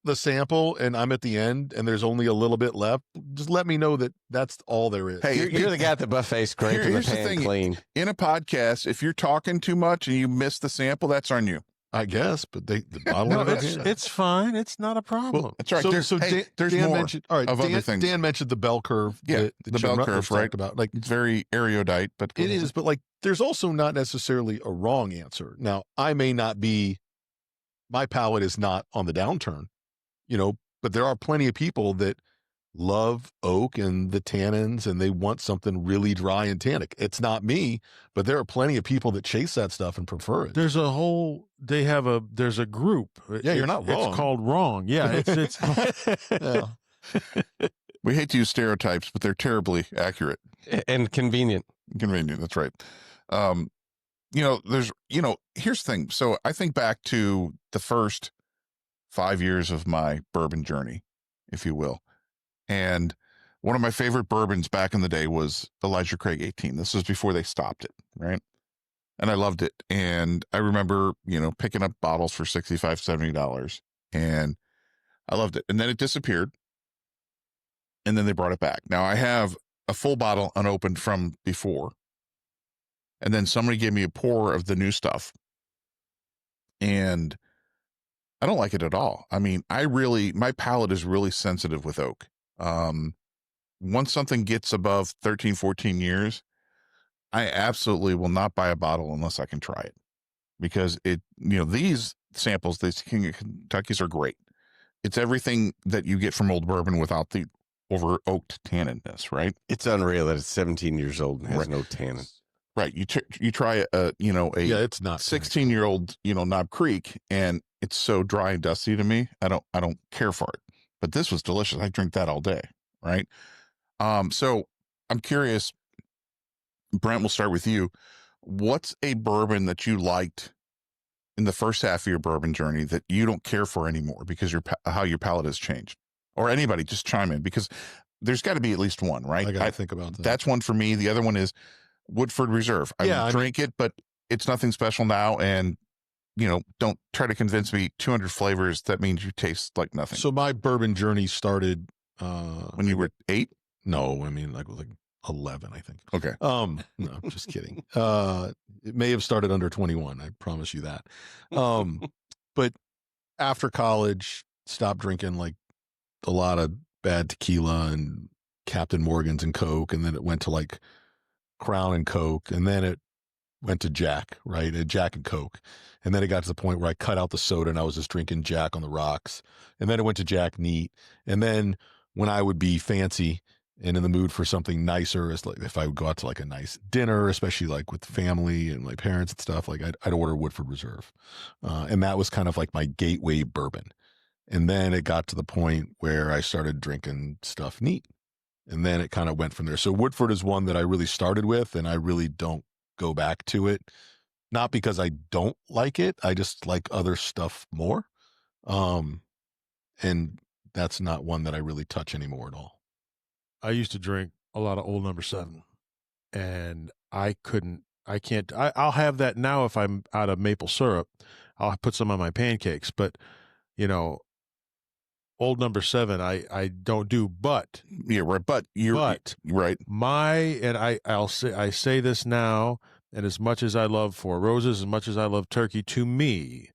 the sample and I'm at the end and there's only a little bit left, just let me know that that's all there is. Hey, you're the guy at the buffet scraping the here's the pan thing. clean. In a podcast, if you're talking too much and you miss the sample, that's on you. I guess, but the bottle No, of it. it's fine. It's not a problem. That's right. So, There's, so hey, there's Dan more mentioned, all right, of Dan, other things. Dan mentioned the bell curve. Yeah, that the Jim bell Rutledge curve, right? talked about. Like, It's very erudite, but it is, but like, there's also not necessarily a wrong answer. Now, I may not be, my palate is not on the downturn, but there are plenty of people that love oak and the tannins and they want something really dry and tannic. It's not me, but there are plenty of people that chase that stuff and prefer it. There's a group. Yeah, you're not wrong. It's called wrong. Yeah, it's Yeah. we hate to use stereotypes, but they're terribly accurate. And convenient. Convenient. That's right. Here's the thing. So I think back to the first 5 years of my bourbon journey, if you will. And one of my favorite bourbons back in the day was Elijah Craig 18. This was before they stopped it, right? And I loved it. And I remember, picking up bottles for $65, $70, and I loved it. And then it disappeared. And then they brought it back. Now I have a full bottle unopened from before. And then somebody gave me a pour of the new stuff. And I don't like it at all. I mean, my palate is really sensitive with oak. Once something gets above 13, 14 years, I absolutely will not buy a bottle unless I can try it, because these samples, these King of Kentuckys are great. It's everything that you get from old bourbon without the over oaked tanninness, right? It's unreal that it's 17 years old and has Right. no tannin. Right. You try a Yeah, it's not 16-year-old, Knob Creek, and it's so dry and dusty to me. I don't care for it. But this was delicious. I drink that all day, right? So I'm curious, Brent, we'll start with you. What's a bourbon that you liked in the first half of your bourbon journey that you don't care for anymore because how your palate has changed? Or anybody, just chime in, because there's got to be at least one, right? I got to think about that. That's one for me. The other one is Woodford Reserve. I drink it, but it's nothing special now. And, don't try to convince me 200 flavors. That means you taste like nothing. So my bourbon journey started when you were 8? No, I mean like 11, I think. Okay. No, I'm just kidding. It may have started under 21. I promise you that. But after college, stopped drinking like a lot of bad tequila and Captain Morgan's and Coke, and then it went to like Crown and Coke, and then it went to Jack, right? Jack and Coke. And then it got to the point where I cut out the soda and I was just drinking Jack on the rocks. And then it went to Jack Neat. And then when I would be fancy and in the mood for something nicer, it's like if I would go out to like a nice dinner, especially like with family and my parents and stuff, like I'd order Woodford Reserve. And that was kind of like my gateway bourbon. And then it got to the point where I started drinking stuff neat. And then it kind of went from there. So Woodford is one that I really started with, and I really don't go back to it. Not because I don't like it. I just like other stuff more. And that's not one that I really touch anymore at all. I used to drink a lot of Old Number 7, and I'll have that now if I'm out of maple syrup. I'll put some on my pancakes, but Old Number 7, I don't do. But yeah, right. But you're right. I say this now, and as much as I love Four Roses, as much as I love turkey, to me,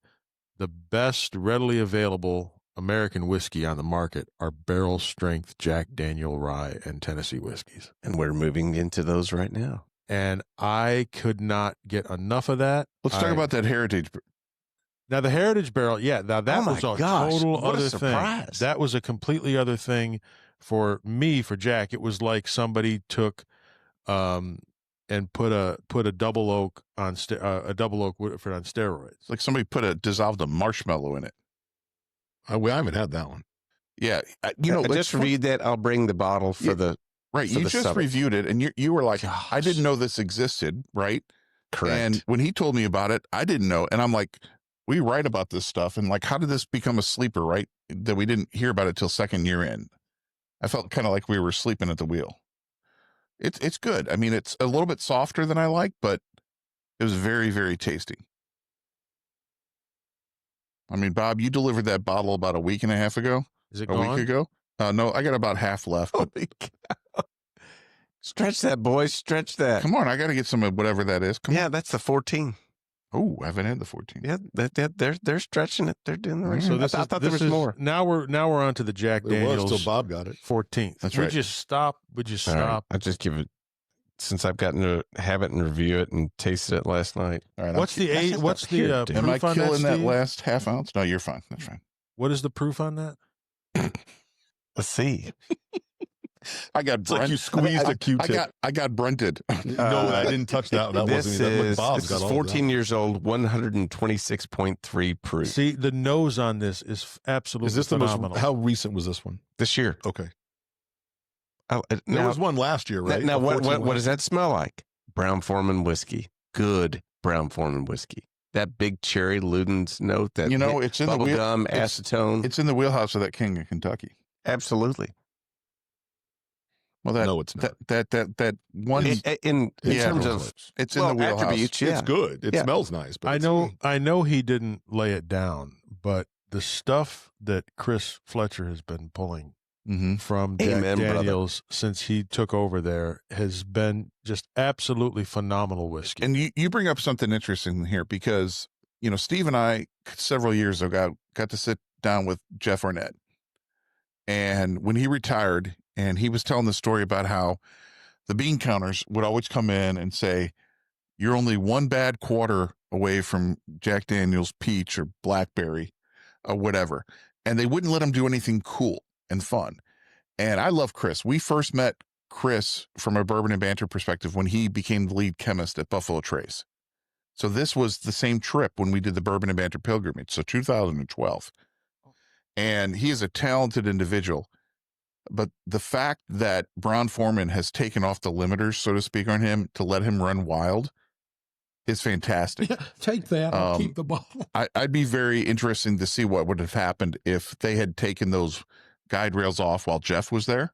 the best readily available American whiskey on the market are barrel strength Jack Daniel rye and Tennessee whiskeys. And we're moving into those right now. And I could not get enough of that. Let's talk about that heritage. Now the Heritage Barrel, now that was a total what other a surprise. thing. That was a completely other thing for me, for Jack. It was like somebody took and put a double oak on a double oak Woodford on steroids. It's like somebody dissolved a marshmallow in it. I haven't had that one. Yeah, I just read that. I'll bring the bottle for the right. for You the just summit. reviewed it, and you were like, Gosh. I didn't know this existed, right? Correct. And when he told me about it, I didn't know, and I'm like, we write about this stuff, and like, how did this become a sleeper, right? That we didn't hear about it till second year in. I felt kind of like we were sleeping at the wheel. It's good. I mean, it's a little bit softer than I like, but it was very, very tasty. I mean, Bob, you delivered that bottle about a week and a half ago. Is it a gone? week ago? No, I got about half left. But Holy cow. Stretch that, boys. Stretch that. come on, I got to get some of whatever that is. Come Yeah, that's the 14. on. Oh, I haven't had the 14. Yeah, they're stretching it. They're doing the right. So I this thought there was more. Now we're on to the Jack There was Daniels till Bob got it. 14th. That's Would right. you stop? Would you All right, stop? I just give it, since I've gotten to have it and review it and tasted it last night. All right. What's the That's age? just What's up here, the dude. Am I proof on that, killing that Steve? last half ounce? No, you're fine. That's fine. What is the proof on that? Let's see. I got It's like Brent. you squeezed a Q-tip. I got Brented. No, I didn't touch that. That This wasn't even. is, Bob's this got is all 14 years old, 126.3 proof. See, the nose on this is absolutely Is this the phenomenal. most? How recent was this one? This year. Okay, Oh, there now, was one last year, right? now A what 14 does that smell like? Brown Foreman whiskey. Good Brown Foreman whiskey. That big cherry Luden's note, that It's in the bubble wheel. gum, acetone. It's in the wheelhouse of that King of Kentucky. Absolutely. Well, No, it's not. that one. In Yeah. terms of It's in the wheelhouse. attributes, yeah. It's good. It Yeah. smells nice. But I know he didn't lay it down, but the stuff that Chris Fletcher has been pulling Mm-hmm. from Jack Amen, brother. Daniels since he took over there has been just absolutely phenomenal whiskey. And you bring up something interesting here because, Steve and I several years ago got to sit down with Jeff Arnett. And when he retired, and he was telling the story about how the bean counters would always come in and say, you're only one bad quarter away from Jack Daniels peach or blackberry or whatever. And they wouldn't let him do anything cool and fun. And I love Chris. We first met Chris from a bourbon and banter perspective when he became the lead chemist at Buffalo Trace. So this was the same trip when we did the bourbon and banter pilgrimage. So 2012. And he is a talented individual. But the fact that Brown Foreman has taken off the limiters, so to speak, on him to let him run wild is fantastic. Take that. I'll keep the bottle. I'd be very interested to see what would have happened if they had taken those guide rails off while Jeff was there.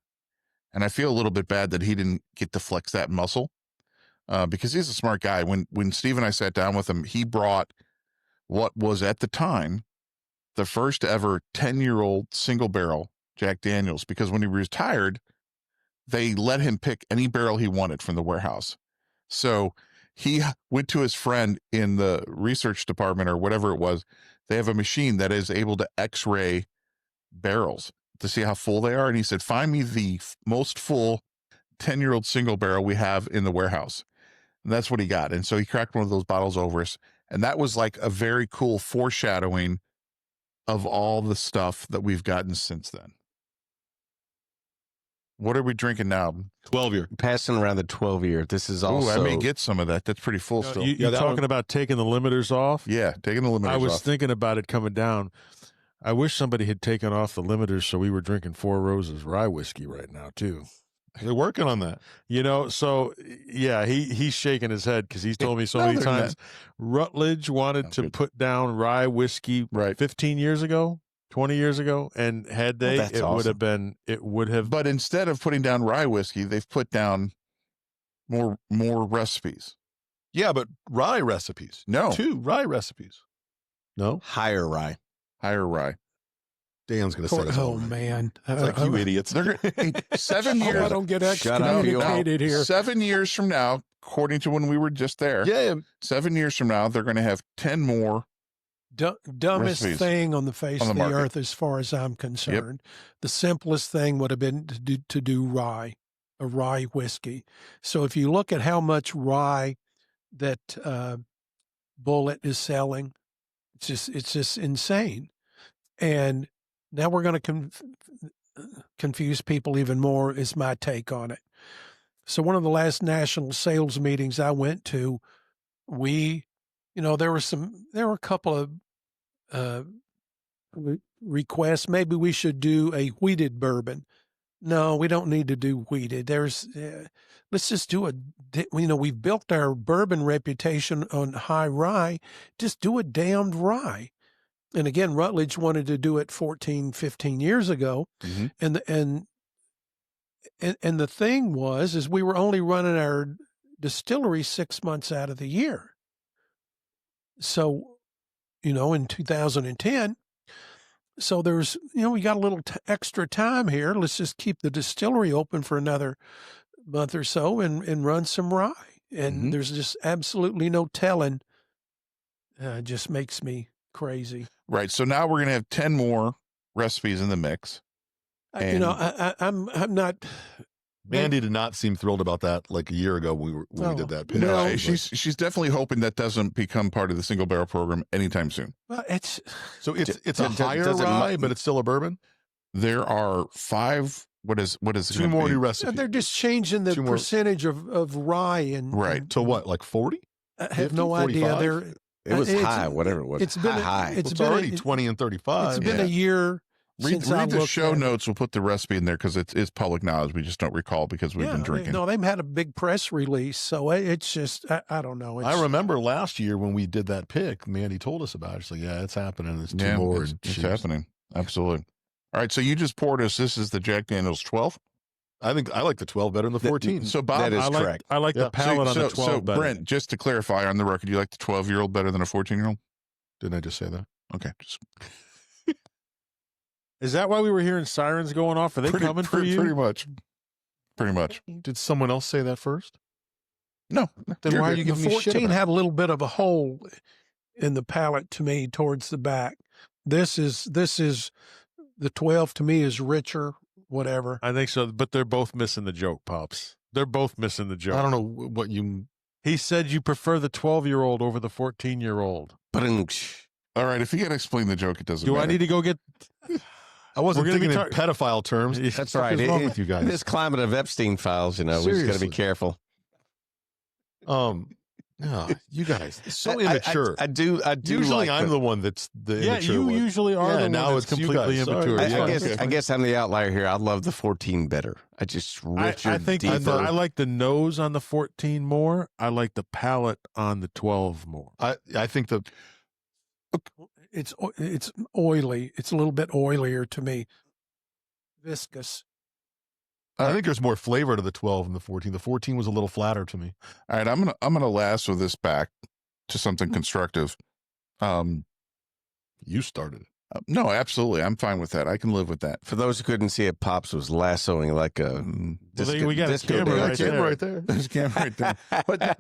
And I feel a little bit bad that he didn't get to flex that muscle because he's a smart guy. When Steve and I sat down with him, he brought what was at the time the first ever 10-year-old single barrel Jack Daniels, because when he retired, they let him pick any barrel he wanted from the warehouse. So he went to his friend in the research department or whatever it was. They have a machine that is able to x-ray barrels to see how full they are. And he said, find me the most full 10-year-old single barrel we have in the warehouse. And that's what he got. And so he cracked one of those bottles over us. And that was like a very cool foreshadowing of all the stuff that we've gotten since then. What are we drinking now? 12-year. Passing around the 12-year. This is Oh, also. I may get some of that. That's pretty full still. You're that talking one- about taking the limiters off? Yeah, taking the limiters I was off. thinking about it coming down. I wish somebody had taken off the limiters so we were drinking Four Roses rye whiskey right now, too. They're working on that. So yeah, he's shaking his head because he's told me so No, many they're times Rutledge wanted Oh, to good. put down rye whiskey Right. 15 years ago, 20 years ago, and had they, that's it would awesome. have been, it would have. But instead of putting down rye whiskey, they've put down more recipes. Yeah, but rye recipes. No. 2 rye recipes. No? higher rye. Higher rye. Dan's going to say us all Oh, right. man. It's like, you idiots. They're 7 I years. don't get Shut up, you excommunicated here. 7 years from now, according to when we were just there, Yeah, 7 years from now, they're going to have 10 more dumbest Recipes thing on the face on of the the market. earth as far as I'm concerned. The simplest thing would have been to do rye, a rye whiskey. So if you look at how much rye that Bullet is selling, it's just insane. And now we're going to confuse people even more, is my take on it. So one of the last national sales meetings I went to, there were a couple of requests. Maybe we should do a wheated bourbon. No, we don't need to do wheated. Let's just do we've built our bourbon reputation on high rye. Just do a damned rye. And again, Rutledge wanted to do it 14, 15 years ago. Mm-hmm. And the thing is we were only running our distillery 6 months out of the year. So, in 2010, so there's, we got a little extra time here. Let's just keep the distillery open for another month or so and run some rye. And there's just absolutely no telling. It just makes me crazy. Right. So now we're going to have 10 more recipes in the mix. I'm not. Mandy did not seem thrilled about that like a year ago when we did that. pitch. No, she's definitely hoping that doesn't become part of the single barrel program anytime soon. Well, it's a higher rye, but it's still a bourbon. There are 5. What is it? Two more new recipes. They're just changing the percentage of rye and right to what, like 40? I have 50, no 45? idea. It was high, whatever it was. It's been high. It's already 20 and 35. It's been a year. Read the show notes. We'll put the recipe in there because it's public knowledge. We just don't recall because we've been drinking. No, they've had a big press release, so it's just I don't know. I remember last year when we did that pick, Mandy told us about it. She's like, "Yeah, it's happening. It's two more. It's happening. Absolutely." All right, so you just poured us. This is the Jack Daniel's 12. I think I like the 12 better than the 14. So Bob, that is correct. I like the palate on the 12 so better. Brent, just to clarify on the record, you like the 12-year-old better than a 14-year-old? Didn't I just say that? Okay. Is that why we were hearing sirens going off? Are they coming for you? Pretty much. Did someone else say that first? No. Then why are you the giving me shit 14 about it? had a little bit of a hole in the palate to me towards the back. This is the 12 to me is richer, whatever. I think so, but they're both missing the joke, Pops. They're both missing the joke. I don't know what you... He said you prefer the 12-year-old over the 14-year-old. All right, if you got to explain the joke, it doesn't matter. I need to go get... I wasn't thinking in pedophile terms. That's right. What's wrong with you guys? In this climate of Epstein files, we just got to Seriously. be careful. No, you guys, so immature. I do. Usually, like I'm the one that's the immature you one. usually are the one now that's it's you completely guys. immature. Sorry. I guess I'm the outlier here. I love the 14 better. I just richer, I think deeper. I like the nose on the 14 more. I like the palate on the 12 more. I think the It's oily. It's a little bit oilier to me. Viscous. I think there's more flavor to the 12 and the 14. The 14 was a little flatter to me. All right, I'm gonna lasso this back to something constructive. You started it. No, absolutely, I'm fine with that. I can live with that. For those who couldn't see it, Pops was lassoing like a we got a disco camera dancer. right there. There's a camera right there.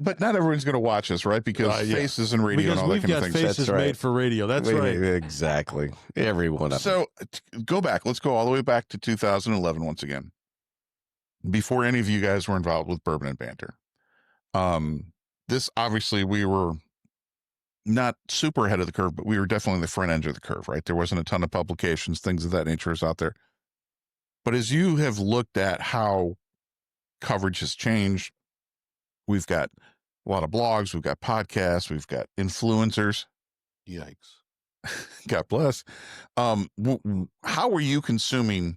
But not everyone's going to watch us, right? Because faces and radio and all that we've kind of got things. faces That's right. made for radio. That's right. Exactly. Every one of them. So go back. Let's go all the way back to 2011 once again. Before any of you guys were involved with Bourbon and Banter. This obviously we were not super ahead of the curve, but we were definitely the front end of the curve, right? There wasn't a ton of publications, things of that nature is out there. But as you have looked at how coverage has changed, we've got a lot of blogs, we've got podcasts, we've got influencers. Yikes. God bless. How were you consuming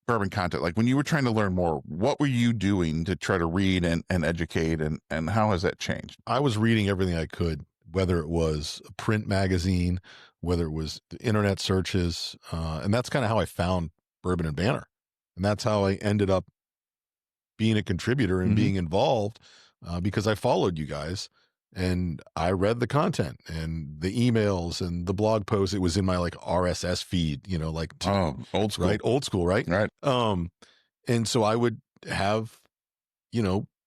bourbon content? Like when you were trying to learn more, what were you doing to try to read and educate, and how has that changed? I was reading everything I could, whether it was a print magazine, whether it was the internet searches, and that's kind of how I found Bourbon and Banter. And that's how I ended up being a contributor and being involved, because I followed you guys and I read the content and the emails and the blog posts. It was in my like RSS feed, Old school. right? Old school, right? Right. And so I would have,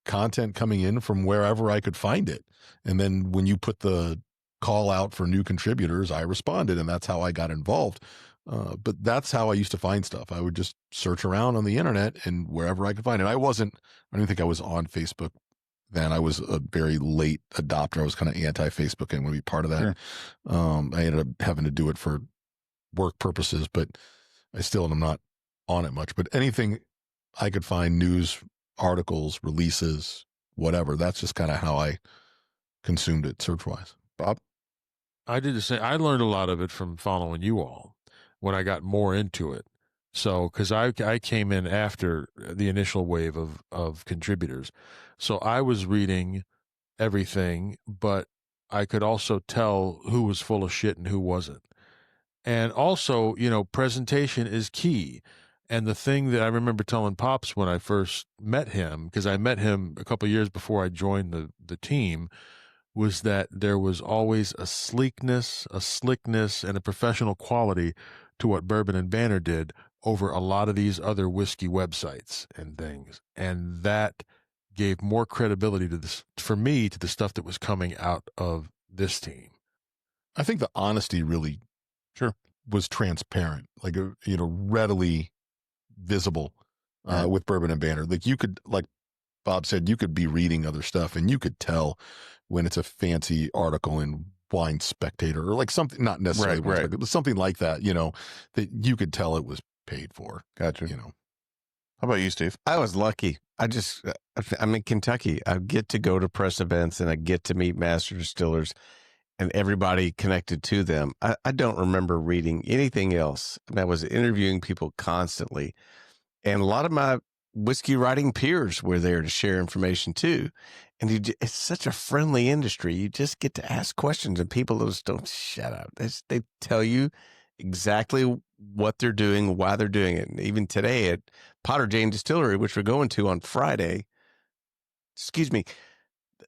content coming in from wherever I could find it. And then when you put the call out for new contributors, I responded, and that's how I got involved. But that's how I used to find stuff. I would just search around on the internet and wherever I could find it. I don't think I was on Facebook then. I was a very late adopter. I was kind of anti-Facebook and want to be part of that. Sure. I ended up having to do it for work purposes, but I still am not on it much. But anything I could find, news, articles, releases, whatever, that's just kind of how I consumed it search-wise. Bob? I did the same. I learned a lot of it from following you all when I got more into it. So, because I came in after the initial wave of contributors. So I was reading everything, but I could also tell who was full of shit and who wasn't. And also, presentation is key. And the thing that I remember telling Pops when I first met him, because I met him a couple of years before I joined the team, was that there was always a sleekness, a slickness, and a professional quality to what Bourbon and Banter did over a lot of these other whiskey websites and things. And that gave more credibility to this, for me, to the stuff that was coming out of this team. I think the honesty really was transparent, like, readily visible with Bourbon and Banter. Like, you could, like Bob said, you could be reading other stuff and you could tell when it's a fancy article in Wine Spectator or like something, not necessarily, Right. but something like that, that you could tell it was paid for. Gotcha. How about you, Steve? I was lucky. I'm in Kentucky. I get to go to press events and I get to meet master distillers and everybody connected to them. I don't remember reading anything else. I was interviewing people constantly. And a lot of my whiskey writing peers were there to share information too. And it's such a friendly industry. You just get to ask questions and people just don't shut up. They tell you exactly what they're doing, why they're doing it. And even today at Potter Jane Distillery, which we're going to on Friday,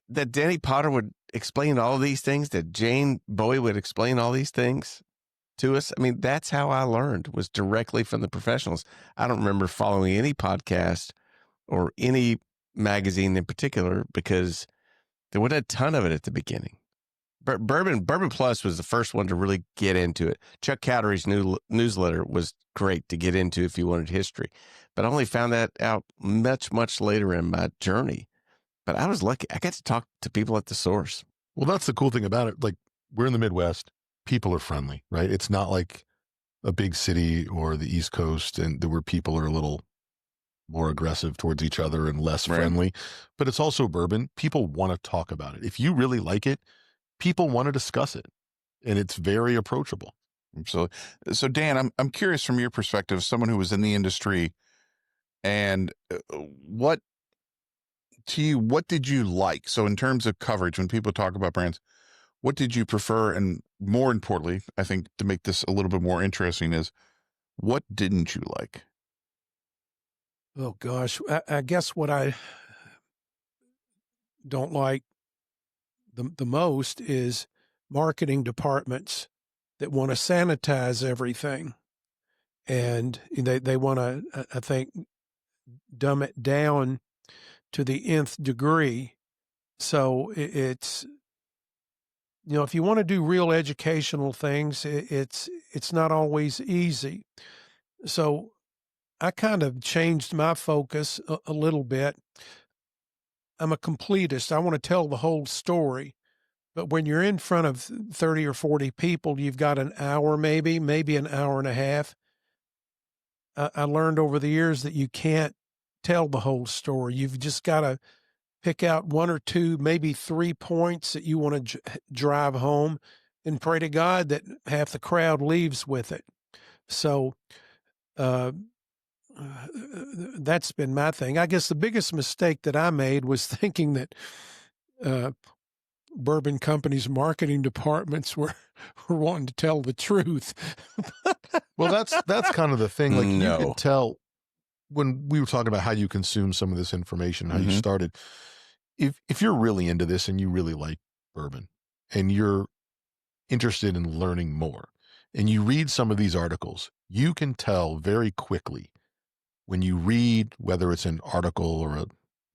that Danny Potter would explain all of these things, that Jane Bowie would explain all these things to us. I mean, that's how I learned, was directly from the professionals. I don't remember following any podcast or any magazine in particular because there wasn't a ton of it at the beginning. Bourbon Plus was the first one to really get into it. Chuck Cowdery's new newsletter was great to get into if you wanted history, but I only found that out much, much later in my journey. But I was lucky. I got to talk to people at the source. Well, that's the cool thing about it. Like, we're in the Midwest. People are friendly, right? It's not like a big city or the East Coast and where people are a little more aggressive towards each other and less friendly. But it's also bourbon. People want to talk about it. If you really like it, people want to discuss it, and it's very approachable. Absolutely. So, Dan, I'm curious from your perspective, someone who was in the industry, and what did you like? So, in terms of coverage, when people talk about brands, what did you prefer? And more importantly, I think to make this a little bit more interesting is, what didn't you like? Oh, gosh. I guess what I don't like the most is marketing departments that want to sanitize everything. And they want to, I think, dumb it down to the nth degree. So it's, if you want to do real educational things, it's not always easy. So I kind of changed my focus a little bit. I'm a completist. I want to tell the whole story. But when you're in front of 30 or 40 people, you've got an hour, maybe an hour and a half. I learned over the years that you can't tell the whole story. You've just got to pick out one or two, maybe 3 points that you want to drive home and pray to God that half the crowd leaves with it. So that's been my thing. I guess the biggest mistake that I made was thinking that bourbon companies' marketing departments were wanting to tell the truth. Well, that's kind of the thing. Like, No. you could tell when we were talking about how you consume some of this information, how you started. If you're really into this and you really like bourbon and you're interested in learning more and you read some of these articles, you can tell very quickly when you read, whether it's an article or a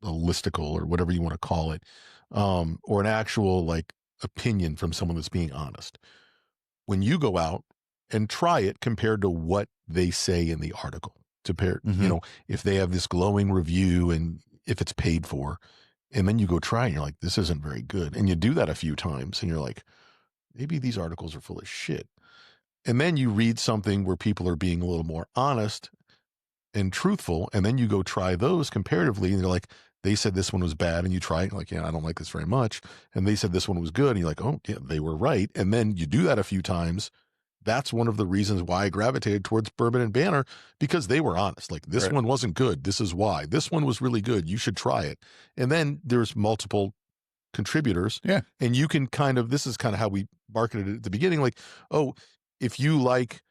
listicle or whatever you want to call it, or an actual like opinion from someone that's being honest. When you go out and try it compared to what they say in the article, you know, if they have this glowing review and if it's paid for, and then you go try and you're like, this isn't very good. And you do that a few times and you're like, maybe these articles are full of shit. And then you read something where people are being a little more honest and truthful. And then you go try those comparatively and you're like, they said this one was bad, and you try it, like, yeah, I don't like this very much. And they said this one was good, and you're like, oh, yeah, they were right. And then you do that a few times. That's one of the reasons why I gravitated towards Bourbon and Banter, because they were honest. Like, this one wasn't good. This is why. This one was really good. You should try it. And then there's multiple contributors. Yeah. And you can kind of, this is kind of how we marketed it at the beginning. Like, oh, if you like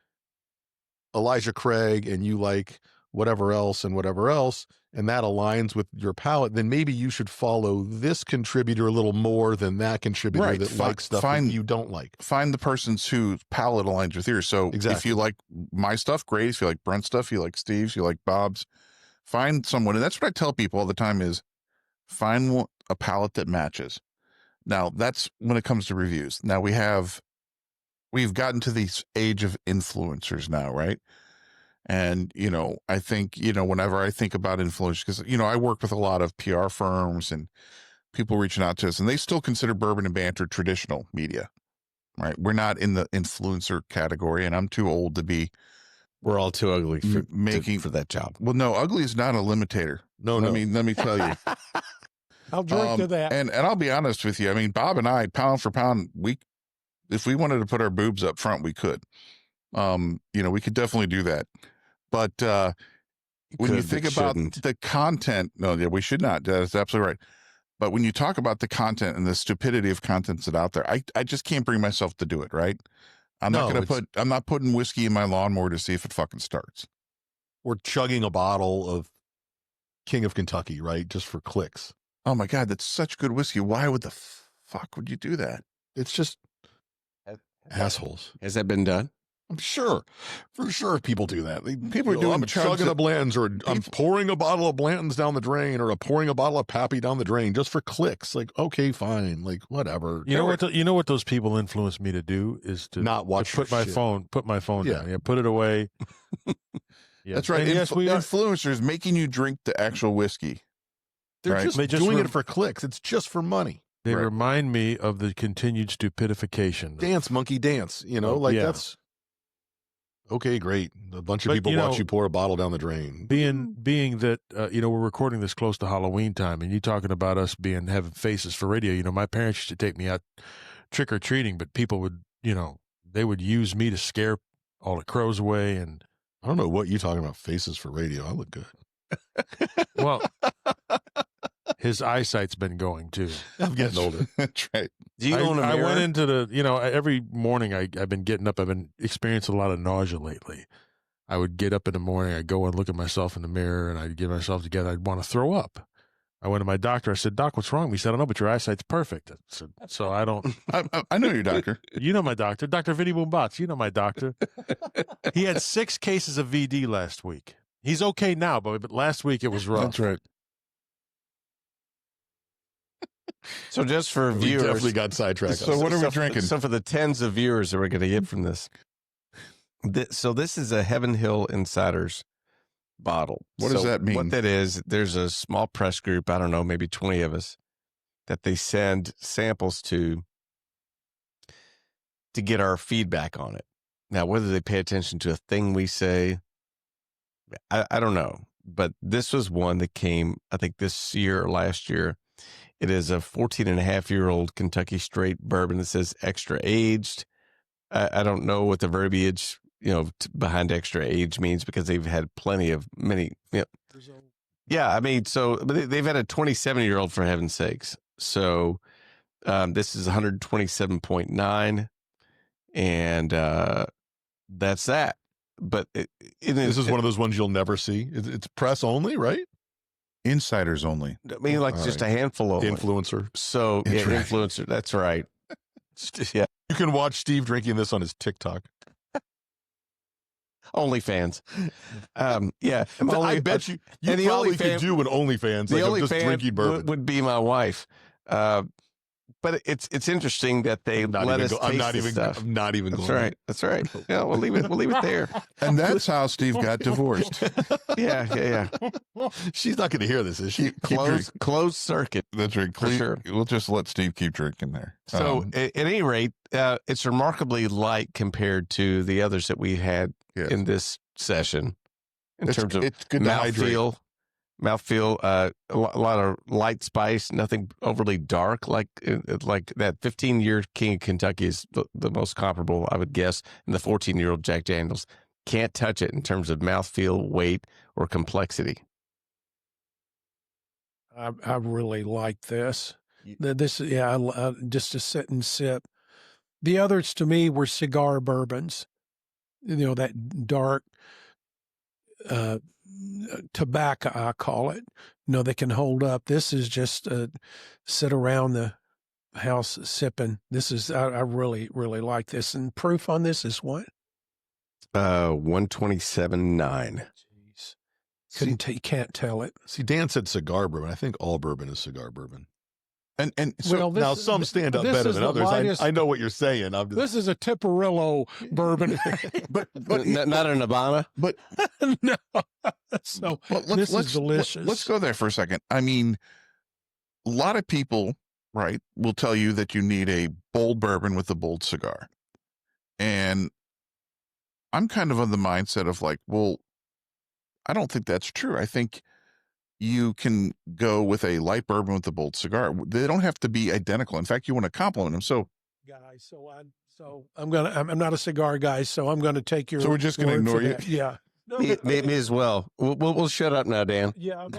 Elijah Craig and you like whatever else, and that aligns with your palate, then maybe you should follow this contributor a little more than that contributor that likes stuff that you don't like. Find the person's whose palate aligns with yours. So if you like my stuff, great. If you like Brent's stuff, you like Steve's, you like Bob's, find someone. And that's what I tell people all the time is find a palate that matches. Now, that's when it comes to reviews. Now, we've gotten to the age of influencers now, right? And, you know, I think, you know, whenever I think about influencers, because, you know, I work with a lot of PR firms and people reaching out to us, and they still consider Bourbon and Banter traditional media, right? We're not in the influencer category, and I'm too old to be. We're all too ugly for that job. Well, no, ugly is not a limitator. No. Let me tell you. I'll drink to that. And I'll be honest with you. I mean, Bob and I, pound for pound, if we wanted to put our boobs up front, we could. You know, we could definitely do that. But when you think about the content, we should not. That's absolutely right. But when you talk about the content and the stupidity of contents that out there, I just can't bring myself to do it. Right? I'm not putting whiskey in my lawnmower to see if it fucking starts. Or chugging a bottle of King of Kentucky, right? Just for clicks. Oh my God, that's such good whiskey. Why would the fuck would you do that? It's just assholes. Has that been done? I'm sure. For sure people do that. People are doing I'm chugging a Blanton's, or I'm pouring a bottle of Blanton's down the drain, or I'm pouring a bottle of Pappy down the drain just for clicks. Like, okay, fine. Like, whatever. You know what those people influence me to do is to not watch. To put my phone down. Yeah, put it away. Yeah. That's right. Yes, influencers making you drink the actual whiskey. They're just doing it for clicks. It's just for money. They remind me of the continued stupidification. Dance, monkey, dance. You know, that's okay, great. A bunch of people watch you pour a bottle down the drain. Being that, you know, we're recording this close to Halloween time, and you talking about us having faces for radio. You know, my parents used to take me out trick-or-treating, but people would, you know, they would use me to scare all the crows away. And I don't know what you're talking about, faces for radio. I look good. Well, his eyesight's been going too. I'm getting older. That's right. Do you own a mirror? I went into every morning I've been getting up. I've been experiencing a lot of nausea lately. I would get up in the morning. I'd go and look at myself in the mirror, and I'd get myself together. I'd want to throw up. I went to my doctor. I said, "Doc, what's wrong?" He said, "I don't know, but your eyesight's perfect." So I don't. I know your doctor. You know my doctor, Dr. Vinny Boombots. You know my doctor. He had 6 cases of VD last week. He's okay now, but last week it was rough. That's right. So just for We viewers, definitely got sidetracked. So what are we drinking? So for the tens of viewers that we're going to get from this, so this is a Heaven Hill Insiders bottle. What does that mean? What that is, there's a small press group, I don't know, maybe 20 of us, that they send samples to get our feedback on it. Now, whether they pay attention to a thing we say, I don't know. But this was one that came, I think, this year or last year. It is a 14-and-a-half-year-old Kentucky straight bourbon that says extra aged. I don't know what the verbiage, behind extra age means, because they've had many. Yeah, I mean, but they've had a 27-year-old, for heaven's sakes. So this is 127.9, and that's that. But this is one of those ones you'll never see. It's press only, right? Insiders only. I mean, like just a handful of influencer. So yeah, influencer. That's right. Yeah, you can watch Steve drinking this on his TikTok. OnlyFans. Yeah, I bet you probably could do an OnlyFans. The like OnlyFans just drinking bourbon would be my wife. But it's interesting that they let us taste this stuff. I'm not even That's going. right. That's right. Yeah, we'll leave it there. And that's how Steve got divorced. Yeah. She's not going to hear this, is she? Closed circuit. That's right. For sure. We'll just let Steve keep drinking there. So at any rate, it's remarkably light compared to the others that we had in this session in terms of it's good mouthfeel. A lot of light spice, nothing overly dark. Like that 15-year King of Kentucky is the most comparable, I would guess, and the 14-year-old Jack Daniels. Can't touch it in terms of mouthfeel, weight, or complexity. I really like this. This, just to sit and sip. The others to me were cigar bourbons. That dark tobacco, I call it. They can hold up. This is just sit around the house sipping. This is I really, really like this. And proof on this is what? 127.9. Jeez. Can't tell it. See, Dan said cigar bourbon. I think all bourbon is cigar bourbon. And so now some stand up better than others. I know what you're saying. This is a Tiparillo bourbon, but not a Nirvana. But no. So this is delicious. Let's go there for a second. I mean, a lot of people, right, will tell you that you need a bold bourbon with a bold cigar, and I'm kind of on the mindset of like, well, I don't think that's true. I think you can go with a light bourbon with a bold cigar. They don't have to be identical. In fact, you want to complement them. So, guys, I'm not a cigar guy, so I'm gonna take your. So we're just gonna ignore you. Yeah. Me as well. We'll shut up now, Dan. Yeah,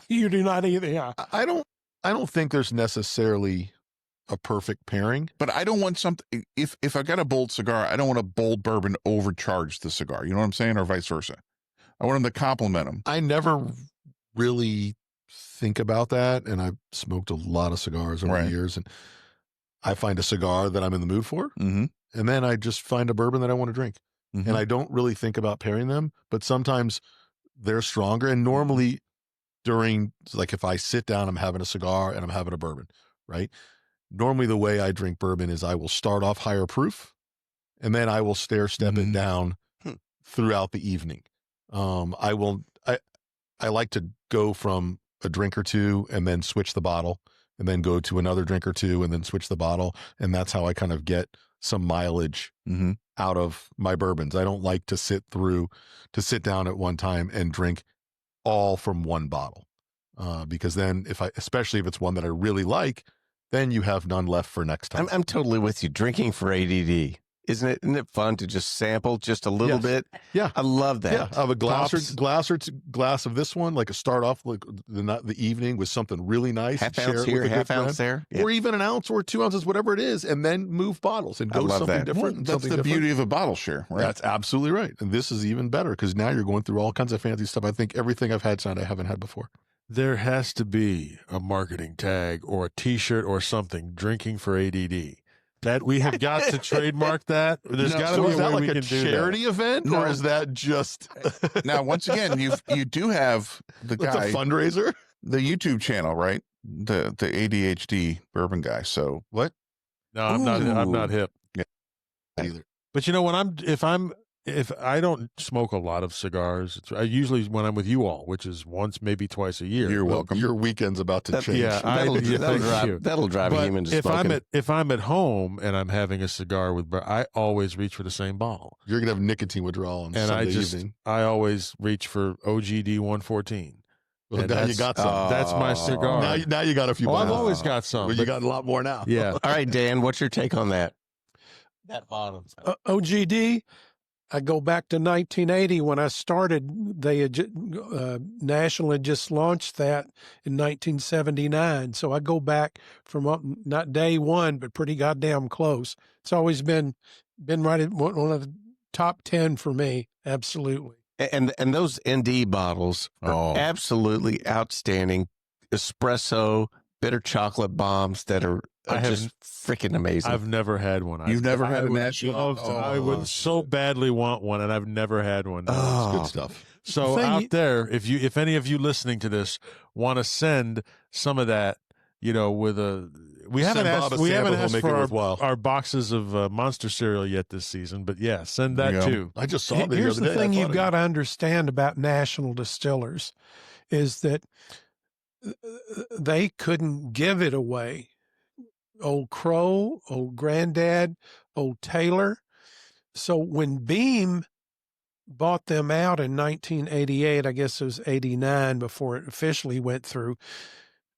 you do not either. Yeah, I don't think there's necessarily a perfect pairing, but I don't want something. If I got a bold cigar, I don't want a bold bourbon overcharge the cigar. You know what I'm saying, or vice versa. I want them to complement them. I never really think about that, and I've smoked a lot of cigars over the years, and I find a cigar that I'm in the mood for, and then I just find a bourbon that I want to drink, and I don't really think about pairing them, but sometimes they're stronger, and normally during, like, if I sit down, I'm having a cigar and I'm having a bourbon, right? Normally the way I drink bourbon is I will start off higher proof, and then I will step it down throughout the evening. I like to go from a drink or two and then switch the bottle, and then go to another drink or two and then switch the bottle. And that's how I kind of get some mileage out of my bourbons. I don't like to sit down at one time and drink all from one bottle. Because then especially if it's one that I really like, then you have none left for next time. I'm totally with you. Drinking for ADD. Isn't it fun to just sample just a little bit? Yeah. I love that. Yeah. I have a glass of this one, like a start off like the evening with something really nice. Half ounce here, half ounce there. Yeah. Or even an ounce or 2 ounces, whatever it is, and then move bottles and go something different. Well, that's the beauty of a bottle share, right? That's absolutely right. And this is even better because now you're going through all kinds of fancy stuff. I think everything I've had tonight I haven't had before. There has to be a marketing tag or a T-shirt or something, drinking for ADD. That we have got to trademark that. There's got to be a way we can do that. Is that like a charity event, or is that just? Now, once again, you do have the guy, it's a fundraiser, the YouTube channel, right? The ADHD bourbon guy. So what? No, I'm not hip either. But you know, if I don't smoke a lot of cigars, I usually when I'm with you all, which is once, maybe twice a year. You're welcome. Your weekend's about to change. Yeah, that'll drive him into smoking. If I'm at home and I'm having a cigar I always reach for the same bottle. You're gonna have nicotine withdrawal on Sunday evening. I always reach for OGD 114. Well, now you got some. That's my cigar. Now you got a few. I've always got some. Well, you got a lot more now. Yeah. All right, Dan, what's your take on that? That bottom. OGD. I go back to 1980 when I started. They had National had just launched that in 1979. So I go back from not day one, but pretty goddamn close. It's always been right at one of the top 10 for me. Absolutely. And those ND bottles are absolutely outstanding. Espresso, bitter chocolate bombs that are just freaking amazing. I've never had one. You've never had a National? I would so badly want one, and I've never had one. It's good stuff. So out there, if any of you listening to this want to send some of that, with We haven't Send Bob asked. a We sample, haven't he'll asked make it for worthwhile. our boxes of Monster cereal yet this season, but yeah, send that Yeah. too. I just saw it the Here's other the day. thing I you've thought got to understand about national distillers is that they couldn't give it away. Old Crow, old Granddad, old Taylor. So when Beam bought them out in 1988, I guess it was 89 before it officially went through,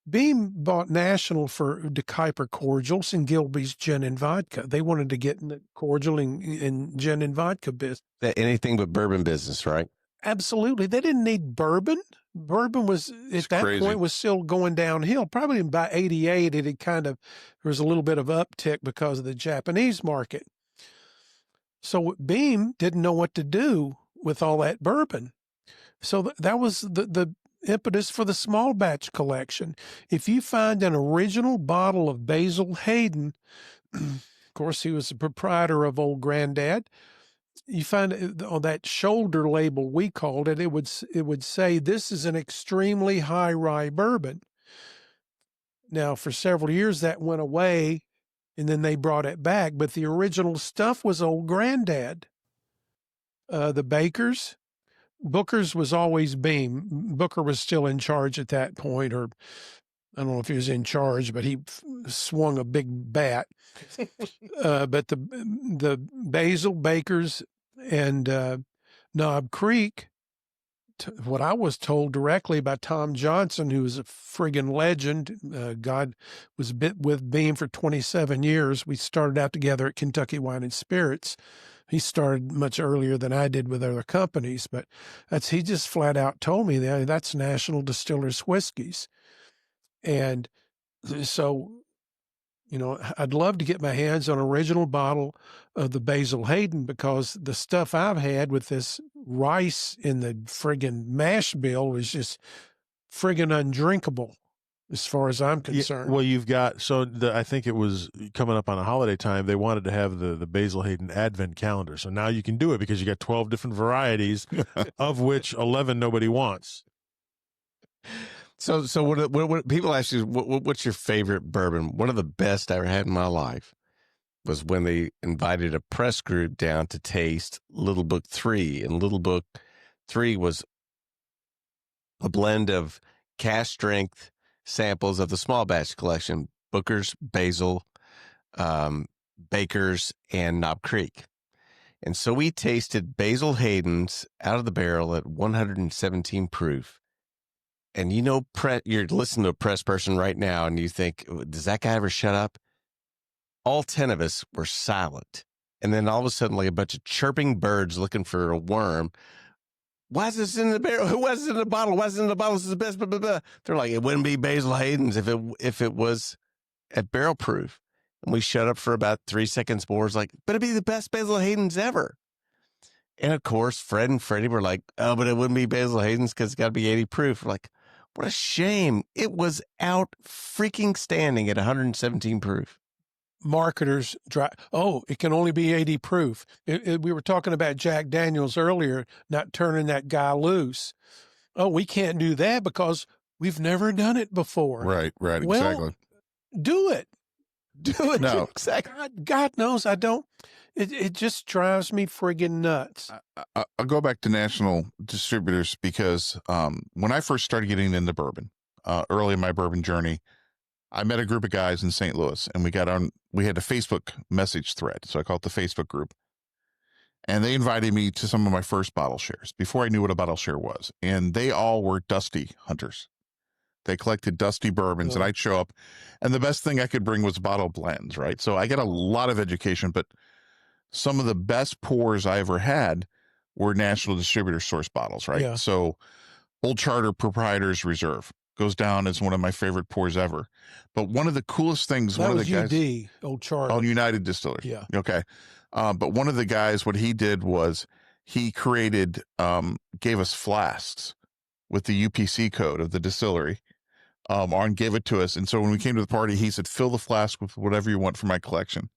Beam bought National for De Kuyper cordials and Gilby's gin and vodka. They wanted to get in the cordial and gin and vodka business. Anything but bourbon business, right? Absolutely. They didn't need bourbon. Bourbon was, at that crazy. point, was still going downhill. Probably by 88, it had kind of, there was a little bit of uptick because of the Japanese market. So Beam didn't know what to do with all that bourbon. So that was the impetus for the small batch collection. If you find an original bottle of Basil Hayden, of course, he was the proprietor of Old Granddad, you find it on that shoulder label, we called it, it would say, this is an extremely high rye bourbon. Now, for several years, that went away, and then they brought it back. But the original stuff was Old Granddad. The Bakers, Booker's was always Beam. Booker was still in charge at that point, or I don't know if he was in charge, but he swung a big bat. But the Basil, Bakers, and Knob Creek, what I was told directly by Tom Johnson, who was a friggin' legend. God was with Beam for 27 years. We started out together at Kentucky Wine and Spirits. He started much earlier than I did with other companies, but he just flat out told me that that's National Distillers Whiskeys. And so, I'd love to get my hands on an original bottle of the Basil Hayden, because the stuff I've had with this rice in the friggin' mash bill is just friggin' undrinkable as far as I'm concerned. Well, you've got, I think it was coming up on a holiday time, they wanted to have the Basil Hayden Advent calendar. So now you can do it because you got 12 different varieties, of which 11 nobody wants. So what people ask you, what's your favorite bourbon? One of the best I ever had in my life was when they invited a press group down to taste Little Book 3. And Little Book 3 was a blend of cask strength samples of the small batch collection, Booker's, Basil, Baker's, and Knob Creek. And so we tasted Basil Hayden's out of the barrel at 117 proof. And you're listening to a press person right now and you think, does that guy ever shut up? All 10 of us were silent. And then all of a sudden, like a bunch of chirping birds looking for a worm. Why is this in the barrel? Who was it in the bottle? Why is it in the bottle? This is the best. Blah, blah, blah. They're like, it wouldn't be Basil Hayden's if it was at barrel proof. And we shut up for about 3 seconds more. It's like, but it'd be the best Basil Hayden's ever. And of course, Fred and Freddie were like, oh, but it wouldn't be Basil Hayden's because it's got to be 80 proof. We're like, what a shame. It was out freaking standing at 117 proof. Marketers it can only be 80 proof. We were talking about Jack Daniels earlier, not turning that guy loose. Oh, we can't do that because we've never done it before. Right, well, exactly. Do it. No. Exactly. God knows I don't. It just drives me friggin' nuts. I'll go back to national distributors because when I first started getting into bourbon, early in my bourbon journey, I met a group of guys in St. Louis, and we had a Facebook message thread. So I call it the Facebook group. And they invited me to some of my first bottle shares before I knew what a bottle share was. And they all were dusty hunters. They collected dusty bourbons, and I'd show up. And the best thing I could bring was bottle blends, right? So I got a lot of education, but some of the best pours I ever had were national distributor source bottles, right? Yeah. So Old Charter Proprietor's Reserve goes down as one of my favorite pours ever. But one of the coolest things, That one was of the guys, Old Charter. Oh, United Distillers. Yeah. Okay. But one of the guys, what he did was he created, gave us flasks with the UPC code of the distillery, and gave it to us. And so when we came to the party, he said, fill the flask with whatever you want for my collection,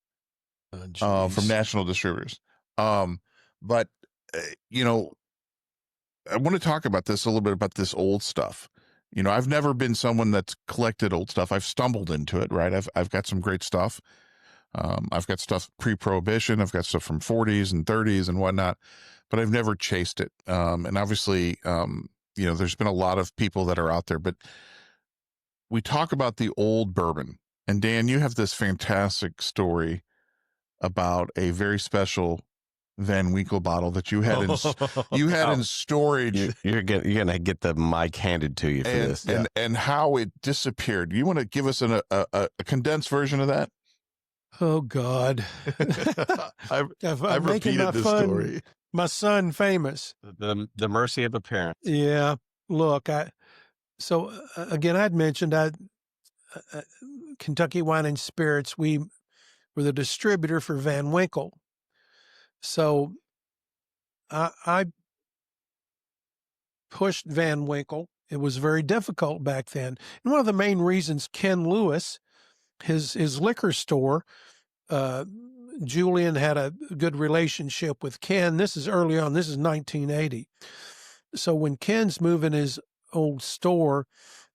from national distributors. But I want to talk about this a little bit about this old stuff. You know, I've never been someone that's collected old stuff. I've stumbled into it, right? I've got some great stuff. I've got stuff pre-prohibition. I've got stuff from 40s and 30s and whatnot, but I've never chased it. And obviously, you know, there's been a lot of people that are out there, but we talk about the old bourbon. And Dan, you have this fantastic story about a very special Van Winkle bottle that you had in storage. You're gonna get the mic handed to you for this, and how it disappeared. You want to give us a condensed version of that? Oh God, I've making repeated this story. My son famous. the mercy of a parent. Yeah. Look, again, I'd mentioned Kentucky Wine and Spirits. We were the distributor for Van Winkle. So I pushed Van Winkle. It was very difficult back then. And one of the main reasons Ken Lewis, his liquor store, Julian had a good relationship with Ken. This is early on. This is 1980. So when Ken's moving his old store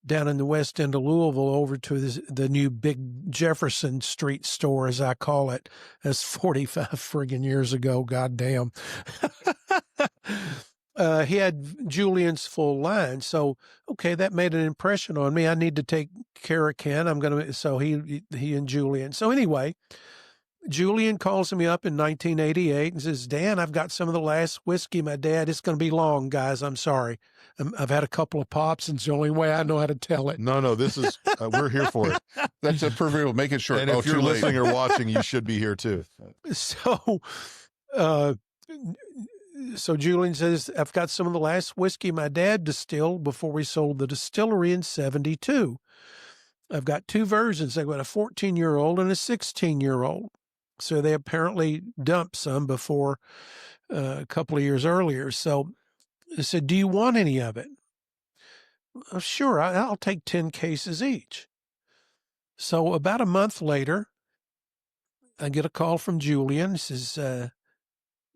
down in the west end of Louisville over to the new big Jefferson Street store, as I call it. That's 45 friggin' years ago. Goddamn. He had Julian's full line. So, okay, that made an impression on me. I need to take care of Ken. So he and Julian. So anyway, Julian calls me up in 1988 and says, Dan, I've got some of the last whiskey. My dad, it's going to be long, guys. I'm sorry. I've had a couple of pops, and it's the only way I know how to tell it. No, this is, we're here for it. That's a proverbial, make it short. And if you're listening or watching, you should be here too. So Julian says, I've got some of the last whiskey my dad distilled before we sold the distillery in 72. I've got two versions. I've got a 14-year-old and a 16-year-old. So they apparently dumped some before a couple of years earlier. So I said, do you want any of it? Oh, sure, I'll take 10 cases each. So about a month later, I get a call from Julian. He says,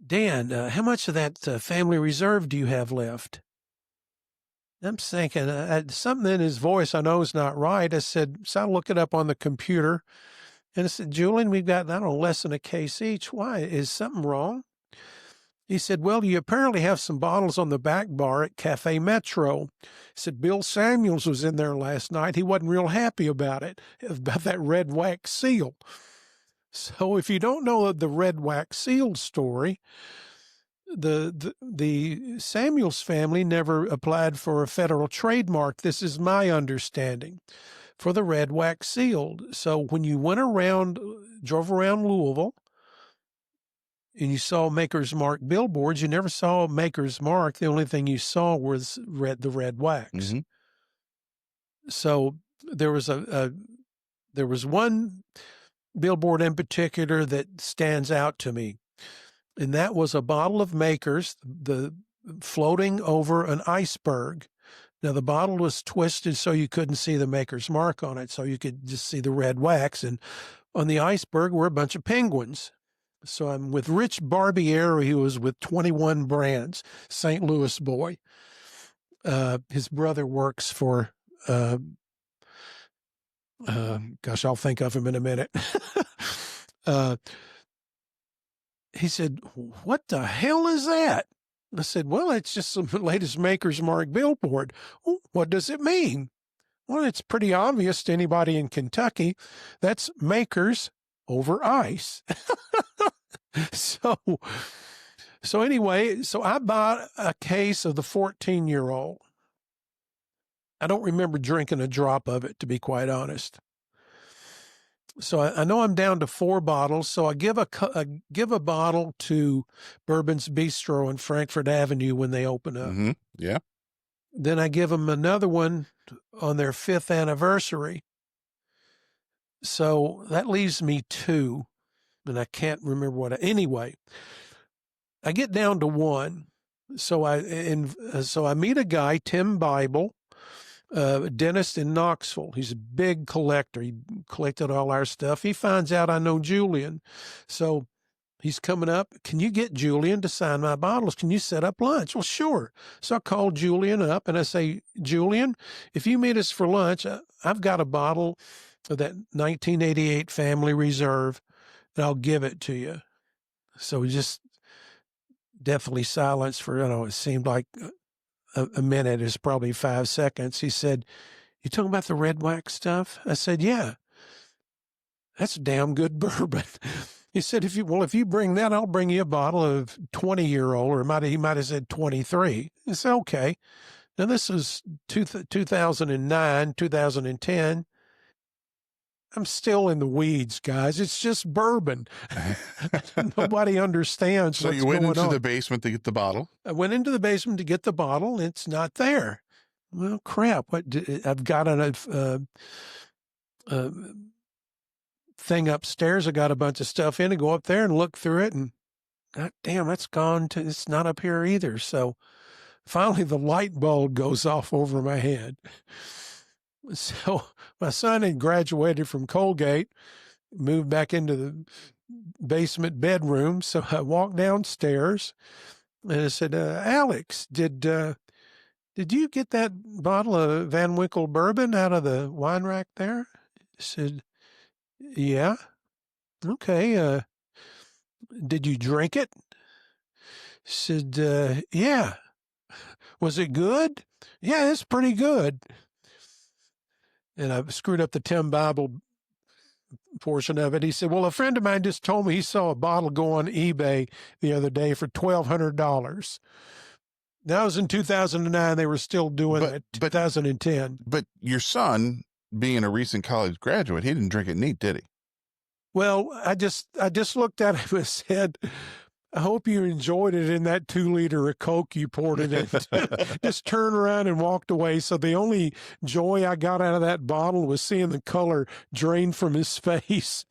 Dan, how much of that family reserve do you have left? I'm thinking, something in his voice I know is not right. I said, so I look it up on the computer. And I said, Julian, we've got, I don't know, less than a case each. Why? Is something wrong? He said, well, you apparently have some bottles on the back bar at Cafe Metro. He said, Bill Samuels was in there last night. He wasn't real happy about it, about that red wax seal. So if you don't know the red wax seal story, the Samuels family never applied for a federal trademark. This is my understanding, for the red wax sealed. So when you drove around Louisville, and you saw Maker's Mark billboards, you never saw Maker's Mark. The only thing you saw was the red wax. Mm-hmm. So there was there was one billboard in particular that stands out to me, and that was a bottle of Maker's, the floating over an iceberg. Now the bottle was twisted so you couldn't see the Maker's Mark on it, so you could just see the red wax, and on the iceberg were a bunch of penguins. So I'm with Rich Barbieri, who was with 21 Brands, St. Louis boy. His brother works for, gosh, I'll think of him in a minute. He said, what the hell is that? I said, well, it's just the latest Maker's Mark billboard. Oh, what does it mean? Well, it's pretty obvious to anybody in Kentucky. That's Maker's over ice. So anyway, so I bought a case of the 14-year-old. I don't remember drinking a drop of it, to be quite honest. So I know I'm down to 4 bottles. So I give a bottle to Bourbon's Bistro on Frankfort Avenue when they open up. Mm-hmm. Yeah. Then I give them another one on their 5th anniversary. So that leaves me 2. And I can't remember anyway, I get down to 1. So I meet a guy, Tim Bible, a dentist in Knoxville. He's a big collector. He collected all our stuff. He finds out I know Julian. So he's coming up. Can you get Julian to sign my bottles? Can you set up lunch? Well, sure. So I called Julian up and I say, Julian, if you meet us for lunch, I've got a bottle of that 1988 Family Reserve and I'll give it to you. So we just definitely silence for, it seemed like a minute. It's probably 5 seconds. He said, you talking about the red wax stuff? I said, yeah, that's damn good bourbon. He said, if you bring that, I'll bring you a bottle of 20-year-old, or he might have said 23. I said, okay. Now this is 2009, 2010. I'm still in the weeds, guys. It's just bourbon. Nobody understands So what's you went going into on. the basement to get the bottle? I went into the basement to get the bottle. It's not there. Well, crap. I've got a thing upstairs. I got a bunch of stuff in and go up there and look through it. And God damn, it's gone. It's not up here either. So finally the light bulb goes off over my head. So my son had graduated from Colgate, moved back into the basement bedroom. So I walked downstairs and I said, Alex, did you get that bottle of Van Winkle bourbon out of the wine rack there? He said, yeah. Okay. Did you drink it? He said, yeah. Was it good? Yeah, it's pretty good. And I screwed up the Tim Bible portion of it. He said, well, a friend of mine just told me he saw a bottle go on eBay the other day for $1,200. That was in 2009. They were still doing it. 2010. But your son, being a recent college graduate, he didn't drink it neat, did he? Well, I just looked at him and said, I hope you enjoyed it in that 2 liter of Coke you poured it in. Just turned around and walked away. So the only joy I got out of that bottle was seeing the color drain from his face.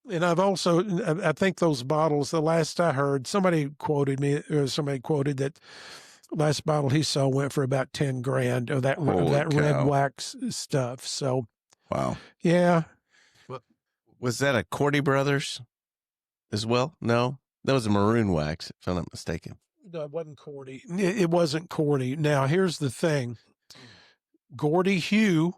And I think those bottles, the last I heard, somebody quoted that last bottle he saw went for about 10 grand of that red wax stuff. So, wow. Yeah. Was that a Cordy Brothers as well? No, that was a maroon wax, if I'm not mistaken. No, it wasn't Cordy. It wasn't Cordy. Now, here's the thing. Gordy Hugh.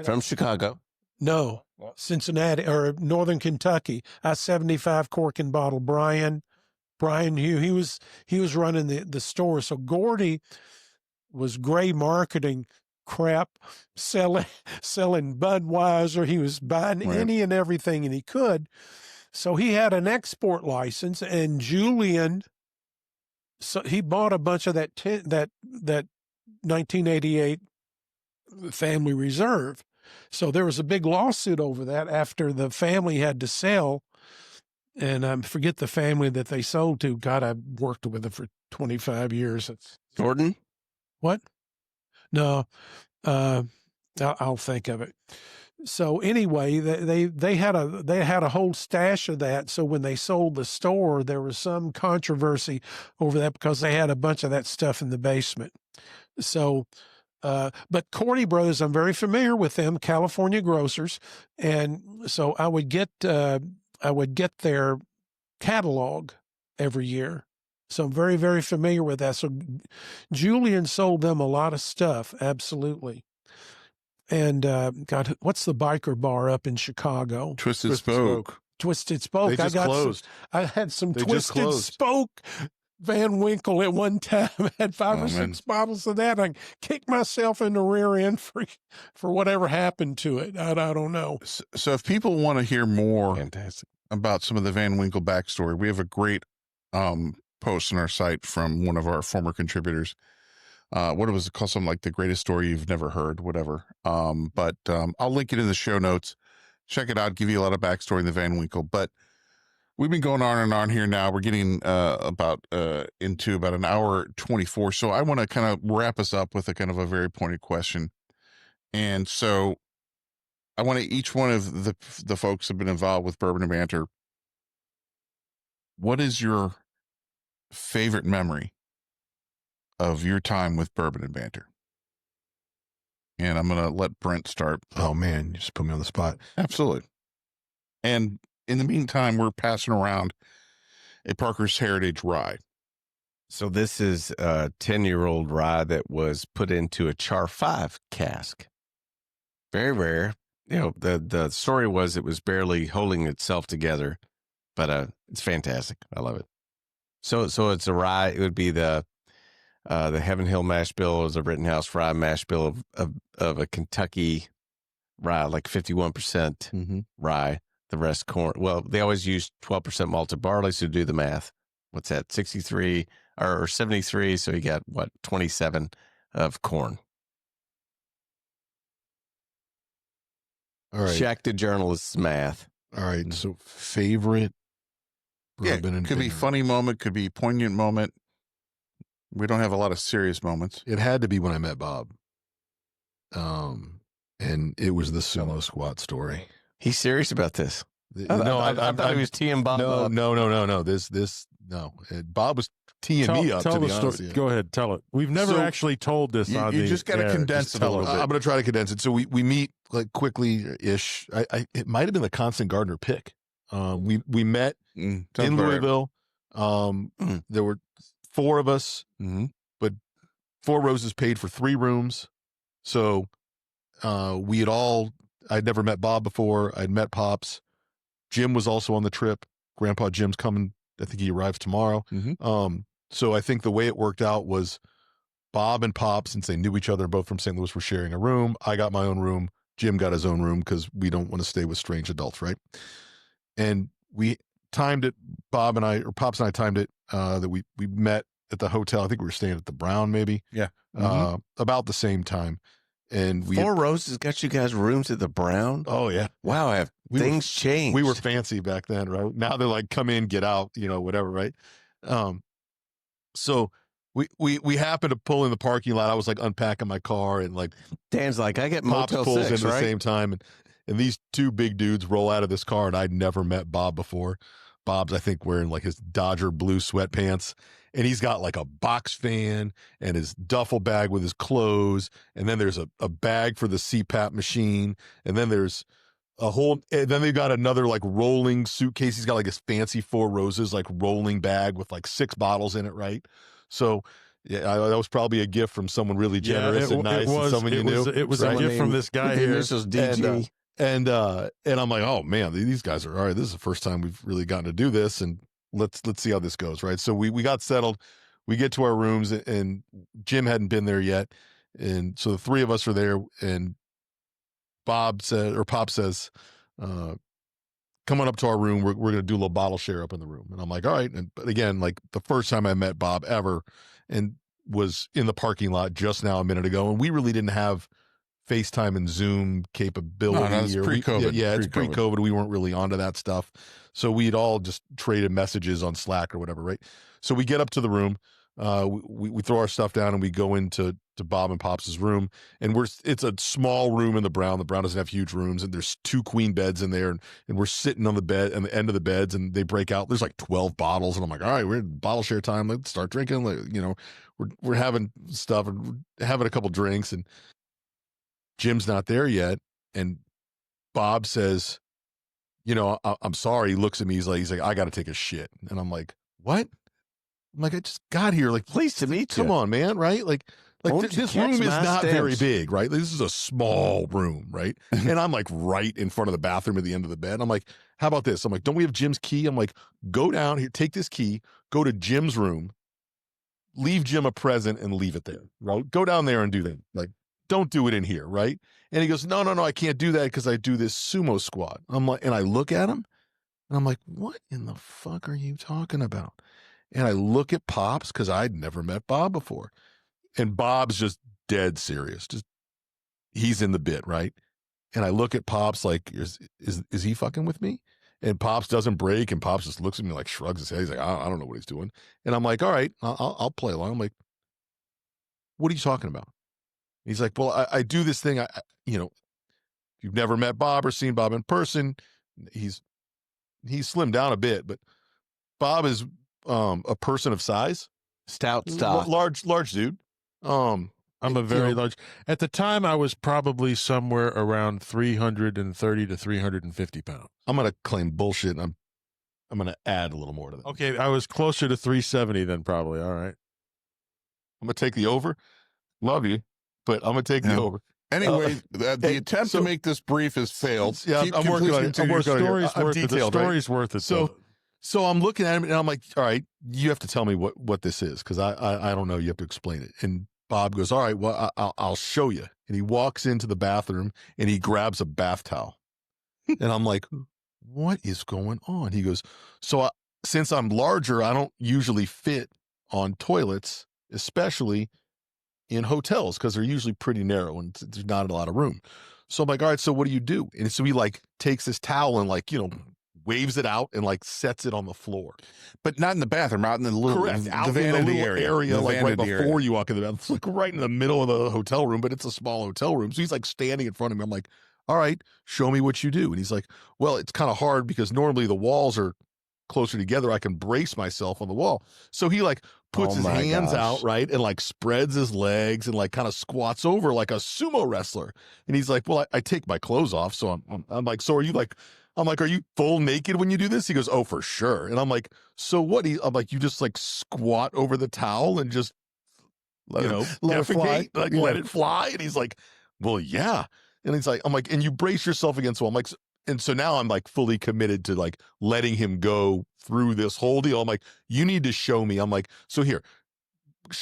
From Chicago. No, Cincinnati or Northern Kentucky. I-75 cork and bottle. Brian Hugh. He was running the store. So Gordy was gray marketing crap, selling Budweiser. He was buying any and everything and he could. So he had an export license, and Julian, so he bought a bunch of that 1988 Family Reserve. So there was a big lawsuit over that after the family had to sell. And I forget the family that they sold to. God, I worked with them for 25 years. Jordan? What? No, I'll think of it. So anyway, they had a whole stash of that. So when they sold the store, there was some controversy over that because they had a bunch of that stuff in the basement. So, but Cordy Brothers, I'm very familiar with them, California grocers, and so I would get their catalog every year. So I'm very, very familiar with that. So Julian sold them a lot of stuff. Absolutely. And God, what's the biker bar up in Chicago? Twisted Spoke. Twisted Spoke. They just closed. I had some They just Twisted closed. Spoke Van Winkle at one time. I had 5 or 6 bottles of that. I kicked myself in the rear end for whatever happened to it. I don't know. So if people want to hear more Fantastic. about some of the Van Winkle backstory, we have a great post on our site from one of our former contributors. What was it called? Something like the greatest story you've never heard, whatever. But I'll link it in the show notes. Check it out. Give you a lot of backstory in the Van Winkle. But we've been going on and on here now. We're getting into about an hour 24. So I want to kind of wrap us up with a kind of a very pointed question. And so I want to, each one of the folks have been involved with Bourbon and Banter. What is your favorite memory of your time with Bourbon and Banter? And I'm going to let Brent start. Oh man, you just put me on the spot. Absolutely. And in the meantime, we're passing around a Parker's Heritage Rye. So this is a 10-year-old rye that was put into a Char 5 cask. Very rare. You know, the story was it was barely holding itself together, but it's fantastic. I love it. So it's a rye. It would be the Heaven Hill mash bill is a Rittenhouse rye mash bill of a Kentucky rye, like 51% rye, the rest corn. Well, they always use 12% malted barley, so do the math. What's that? 63 or 73, so you got what, 27 of corn. All right. Check the journalist's math. All right. So favorite bourbon and could be dinner. funny moment, could be poignant moment. We don't have a lot of serious moments. It had to be when I met Bob. And it was the sumo squat story. He's serious about this. No, I thought he was teeing Bob up. No. No. Bob was teeing me up. Tell to be the honest story. with you. Go ahead, tell it. We've never actually told this on the You just got to air. condense Just it a tell little bit. I'm going to try to condense it. So we meet like quickly-ish. It might have been the constant Gardner pick. We met in Louisville. There were 4 of us, but 4 roses paid for 3 rooms. So I'd never met Bob before. I'd met Pops. Jim was also on the trip. Grandpa Jim's coming. I think he arrives tomorrow. So I think the way it worked out was Bob and Pops, since they knew each other, both from St. Louis, were sharing a room. I got my own room. Jim got his own room because we don't want to stay with strange adults, right? And we timed it. Pops and I timed it that we met at the hotel. I think we were staying at the Brown, maybe. Yeah. About the same time. And Four Roses got you guys rooms at the Brown? Oh yeah. Wow, have things changed? We were fancy back then, right? Now they're like, come in, get out, whatever, right? So we happened to pull in the parking lot. I was like unpacking my car, and like Dan's like, I get Pops Motel pulls 6, in at right? the same time, and these 2 big dudes roll out of this car, and I'd never met Bob before. Bob's, I think, wearing like his Dodger blue sweatpants, and he's got like a box fan and his duffel bag with his clothes, and then there's a bag for the CPAP machine, and then there's and then they've got another like rolling suitcase. He's got like his fancy 4 Roses like rolling bag with like 6 bottles in it, right? So yeah, that was probably a gift from someone really generous and nice, and someone you knew. It was a gift from this guy here. This was DG. And I'm like, oh man, these guys are all right. This is the first time we've really gotten to do this, and let's see how this goes, right? So we got settled. We get to our rooms, and Jim hadn't been there yet, and so the 3 of us are there. And Pop says, come on up to our room. We're going to do a little bottle share up in the room. And I'm like, all right. But again, like the first time I met Bob ever, and was in the parking lot just now a minute ago, and we really didn't have FaceTime and Zoom capability. No, it's pre-COVID. It's pre-COVID. We weren't really onto that stuff. So we'd all just traded messages on Slack or whatever, right? So we get up to the room. We throw our stuff down, and we go into Bob and Pops' room, and it's a small room in the Brown. The Brown doesn't have huge rooms, and there's 2 queen beds in there, and we're sitting on the bed and the end of the beds, and they break out. There's like 12 bottles, and I'm like, all right, we're in bottle share time. Let's start drinking. Like, we're having stuff and having a couple drinks, and Jim's not there yet, and Bob says, I'm sorry. He looks at me. He's like, I got to take a shit, and I'm like, what? I'm like, I just got here. Like, Pleased to meet you. Come on, man. Right? Like this room is not very big, right? This is a small room, right? And I'm like right in front of the bathroom at the end of the bed. I'm like, how about this? I'm like, don't we have Jim's key? I'm like, go down here, take this key, go to Jim's room, leave Jim a present and leave it there, right? Go down there and do that. Like, don't do it in here, right? And he goes, no, I can't do that because I do this sumo squat. I'm like, and I look at him and I'm like, what in the fuck are you talking about? And I look at Pops because I'd never met Bob before. And Bob's just dead serious. He's in the bit, right? And I look at Pops like, is he fucking with me? And Pops doesn't break, and Pops just looks at me like, shrugs his head. He's like, I don't know what he's doing. And I'm like, all right, I'll play along. I'm like, what are you talking about? He's like, well, I do this thing. If you've never met Bob or seen Bob in person, he's slimmed down a bit, but Bob is a person of size, stout, large dude. I'm a very large. At the time, I was probably somewhere around 330 to 350 pounds. I'm gonna claim bullshit, and I'm gonna add a little more to that. Okay, I was closer to 370 then, probably. All right. I'm gonna take the over. Love you, but I'm gonna take the over. Anyway, the attempt to make this brief has failed. Yeah, I'm working on it. I'm working on it. The story's worth it. So I'm looking at him and I'm like, all right, you have to tell me what this is, because I don't know. You have to explain it. And Bob goes, all right, well, I'll show you. And he walks into the bathroom and he grabs a bath towel. And I'm like, what is going on? He goes, since I'm larger, I don't usually fit on toilets, especially in hotels, because they're usually pretty narrow and there's not a lot of room. So I'm like, all right, so what do you do? And so he like takes this towel and like, waves it out and like sets it on the floor. But not in the bathroom, out in the little, Correct. the vanity area. Like right before area. you walk in the bathroom. It's like right in the middle of the hotel room, but it's a small hotel room. So he's like standing in front of me. I'm like, all right, show me what you do. And he's like, well, it's kind of hard because normally the walls are closer together. I can brace myself on the wall. So he like puts his hands out, right, and like spreads his legs and like kind of squats over like a sumo wrestler. And he's like, well, I take my clothes off. So I'm like, so are you like, I'm like, are you full naked when you do this? He goes, oh, for sure. And I'm like, so what? I'm like, you just like squat over the towel and just, let it fly. Like, let it fly. And he's like, well, yeah. And he's like, I'm like, and you brace yourself against the wall. I'm like, and so now I'm like fully committed to like letting him go through this whole deal. I'm like, you need to show me. I'm like, so here,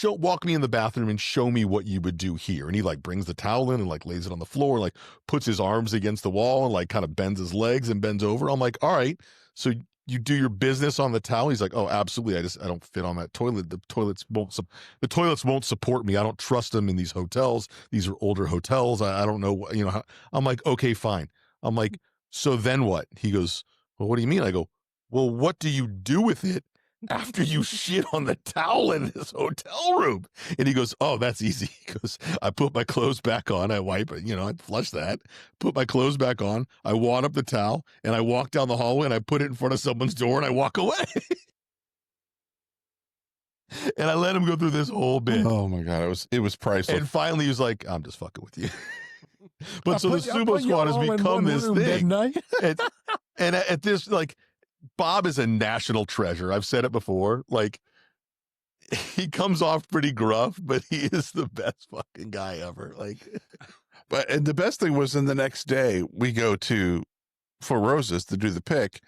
walk me in the bathroom and show me what you would do here. And he like brings the towel in and like lays it on the floor, like puts his arms against the wall and like kind of bends his legs and bends over. I'm like, all right, so you do your business on the towel. He's like, oh, absolutely. I don't fit on that toilet. The toilets won't support me. I don't trust them in these hotels. These are older hotels. I don't know, how. I'm like, okay, fine. I'm like, so then what? He goes, well, what do you mean? I go, well, what do you do with it after you shit on the towel in this hotel room? And he goes, oh, that's easy. He goes, I put my clothes back on. I wipe it, I flush that, put my clothes back on. I wad up the towel and I walk down the hallway and I put it in front of someone's door and I walk away. And I let him go through this whole bit. Oh my God. It was priceless. And finally he was like, I'm just fucking with you. But so the Sumo Squad has become this thing. And at this, like, Bob is a national treasure. I've said it before. Like, he comes off pretty gruff, but he is the best fucking guy ever. Like, and the best thing was, then the next day we go to Four Roses to do the pick,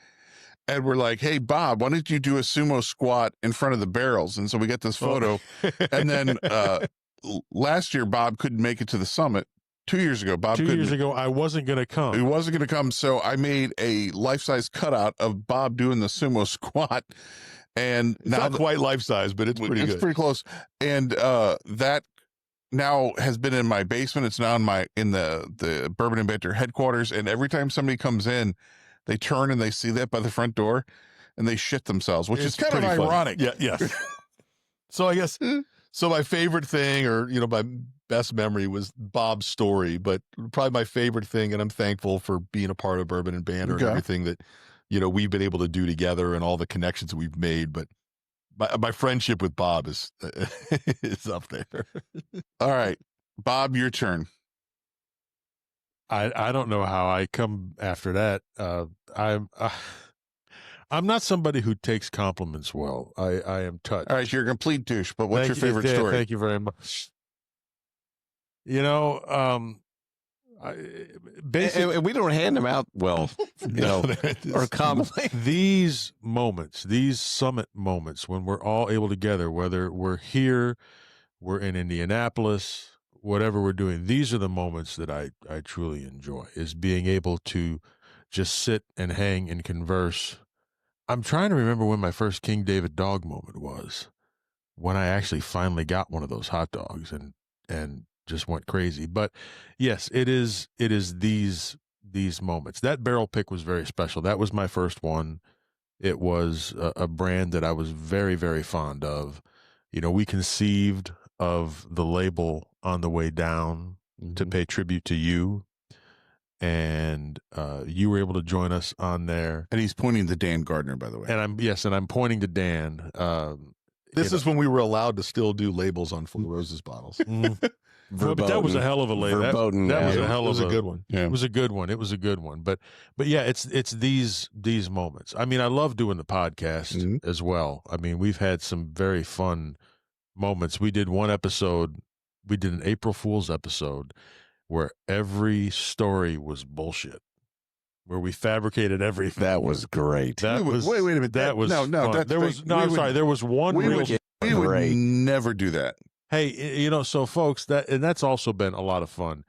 and we're like, hey, Bob, why don't you do a sumo squat in front of the barrels? And so we get this photo. And then last year, Bob couldn't make it to the summit. 2 years ago, Bob. 2 years ago, I wasn't going to come. He wasn't going to come, so I made a life-size cutout of Bob doing the sumo squat, and it's not quite life-size, but it's pretty good. It's pretty close, and that now has been in my basement. It's now in the Bourbon and Banter headquarters, and every time somebody comes in, they turn and they see that by the front door, and they shit themselves, which is kind of ironic. Yeah, yes. So I guess, my favorite thing, or my best memory, was Bob's story, but probably my favorite thing, and I'm thankful for being a part of Bourbon and Banter and everything that, we've been able to do together and all the connections that we've made. But my friendship with Bob is up there. All right, Bob, your turn. I don't know how I come after that. I'm not somebody who takes compliments well. I am touched. All right, you're a complete douche, but what's your favorite story? Thank you very much. Basically, we don't hand them out well, or commonly. These moments, these summit moments, when we're all able together, whether we're here, we're in Indianapolis, whatever we're doing, these are the moments that I truly enjoy, is being able to just sit and hang and converse. I'm trying to remember when my first King David dog moment was, when I actually finally got one of those hot dogs and just went crazy. But yes, it is these moments. That barrel pick was very special. That was my first one. It was a brand that I was very, very fond of. We conceived of the label on the way down to pay tribute to you. And you were able to join us on there. And he's pointing to Dan Gardner, by the way. And I'm pointing to Dan. This is when we were allowed to still do labels on Four Roses bottles. Well, but that was a hell of a lay. That was a hell of a good one. Yeah. It was a good one. It was a good one. But yeah, it's these moments. I mean, I love doing the podcast as well. I mean, we've had some very fun moments. We did one episode. We did an April Fool's episode where every story was bullshit, where we fabricated everything. That was great. Wait a minute. That was fun. There was one real. We would never do that. Hey, you know, so folks, that's also been a lot of fun,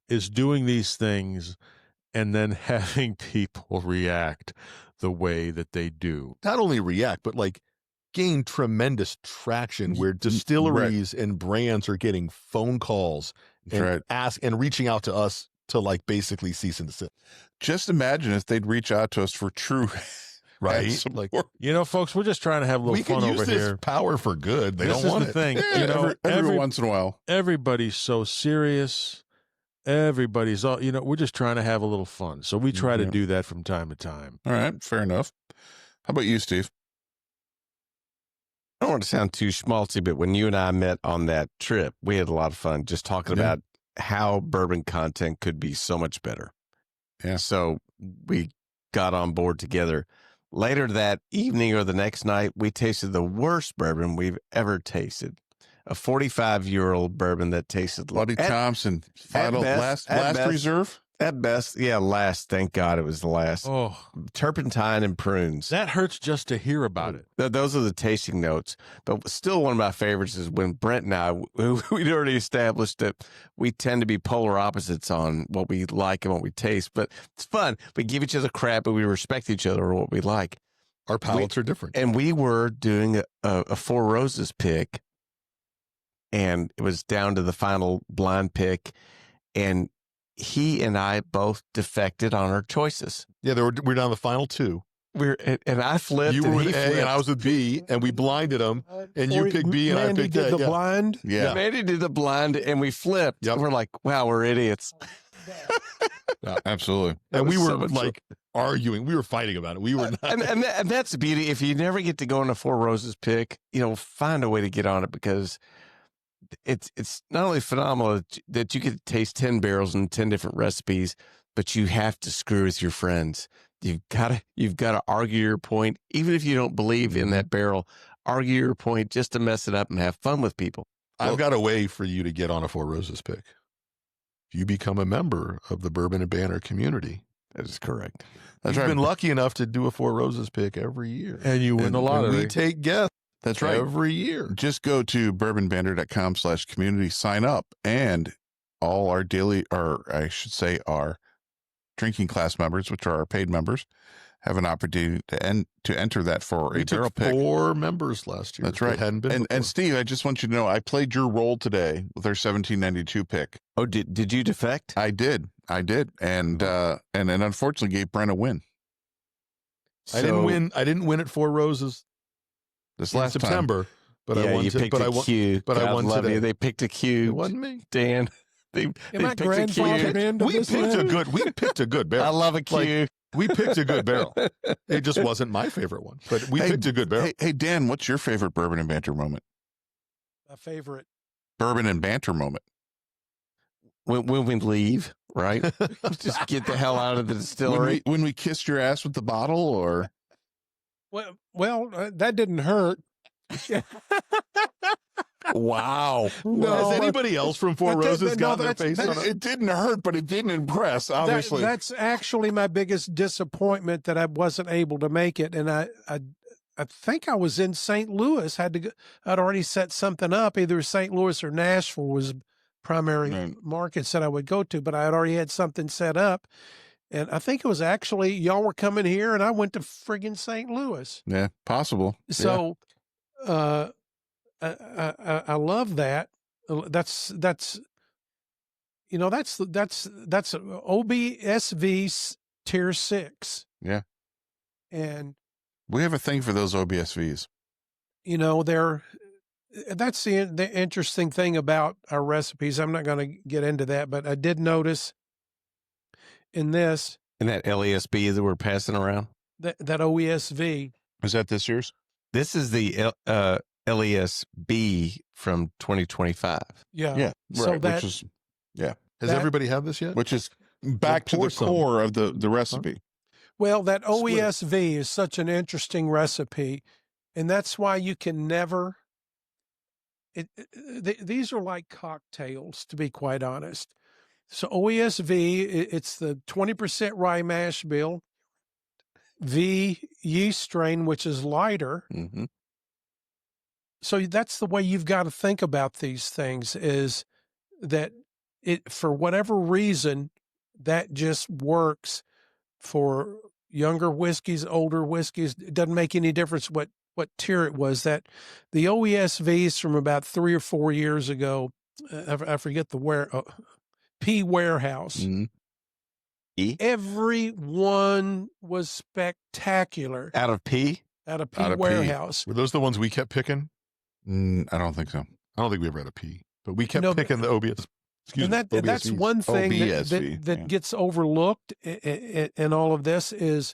is doing these things and then having people react the way that they do. Not only react, but like gain tremendous traction where distilleries and brands are getting phone calls and and reaching out to us to like basically cease and desist. Just imagine if they'd reach out to us for true right. Like, you know, folks, we're just trying to have a little fun over here. Power for good. They this don't want is the thing. Yeah, you know, every once in a while. Everybody's so serious. Everybody's all, you know, we're just trying to have a little fun. So we try to do that from time to time. All right. Fair enough. How about you, Steve? I don't want to sound too schmaltzy, but when you and I met on that trip, we had a lot of fun just talking about how bourbon content could be so much better. Yeah. So we got on board together. Later that evening or the next night, we tasted the worst bourbon we've ever tasted. A 45-year-old bourbon that tasted Bloody Thompson. Final last reserve? At best, yeah, last. Thank God it was the last. Oh, turpentine and prunes. that hurts just to hear about it. Those are the tasting notes. But still, one of my favorites is when Brent and I, we'd already established that we tend to be polar opposites on what we like and what we taste. But it's fun. We give each other crap, but we respect each other or what we like. Our palates are different. And we were doing a Four Roses pick, and it was down to the final blind pick. And he and I both defected on our choices. Yeah, we're down to the final two. And I flipped. You were with he A, flipped. and I was with B, and we blinded them. And you picked B, and I picked A. Did the blind. Yeah. Mandy did the blind, and we flipped. Yep. We're like, wow, we're idiots. Absolutely. And we was were so much like arguing. We were fighting about it. We were not. And that's the beauty. If you never get to go on a Four Roses pick, find a way to get on it, because it's not only phenomenal that you could taste 10 barrels and 10 different recipes, but you have to screw with your friends. You've got to argue your point, even if you don't believe in that barrel. Argue your point just to mess it up and have fun with people. I've got a way for you to get on a Four Roses pick. If you become a member of the Bourbon and Banter community. That is correct. You've been lucky enough to do a Four Roses pick every year. And you win the lottery. We take guests. That's right. Every year. Just go to bourbonbanter.com/community, sign up, and all our our drinking class members, which are our paid members, have an opportunity to enter that for a barrel pick. 4 members last year. That's right. Hadn't been and Steve, I just want you to know, I played your role today with our 1792 pick. Oh, did you defect? I did. And unfortunately gave Brent a win. I didn't win at Four Roses This in last September, but I won. You picked a Q. But I won today. They picked a Q. It wasn't me. Dan. They Am I picked a Q. grandfathered into We this picked now? we picked a good barrel. I love a Q. Like, we picked a good barrel. It just wasn't my favorite one, but we picked a good barrel. Hey, Dan, what's your favorite bourbon and banter moment? My favorite. Bourbon and banter moment. When we leave, right? Just get the hell out of the distillery. When we kissed your ass with the bottle, or Well, that didn't hurt. Wow. Has anybody else from Four Roses got their face on it? it didn't hurt, but it didn't impress. Obviously, That's actually my biggest disappointment, that I wasn't able to make it. And I think I was in St. Louis. I'd already set something up. Either St. Louis or Nashville was primary markets that I would go to, but I had already had something set up. And I think it was actually y'all were coming here, and I went to friggin' St. Louis. Yeah, possible. So, I love that. That's OBSV tier 6. Yeah. And We have a thing for those OBSVs. That's the interesting thing about our recipes. I'm not going to get into that, but I did notice in this. And that LESB that we're passing around? That OESV. Is that this year's? This is the LESB from 2025. Yeah. Yeah, So right. that- Has that- everybody had this yet? which is back to pour the some. core of the recipe. Well, that Split it. OESV is such an interesting recipe, and that's why you can never. These are like cocktails, to be quite honest. So OESV, it's the 20% rye mash bill, V yeast strain, which is lighter. Mm-hmm. So that's the way you've got to think about these things, is that it, for whatever reason, that just works for younger whiskeys, older whiskeys. It doesn't make any difference what tier it was. That the OESVs from about 3 or 4 years ago, I forget the P Warehouse. Mm-hmm. Every one was spectacular Out of P? out of P Out of P. Warehouse. Were those the ones we kept picking? I don't think so. I don't think we ever had a P, but we kept No, picking the OBS. And that's OBSVs. one thing OBSV, that yeah. gets overlooked in all of this is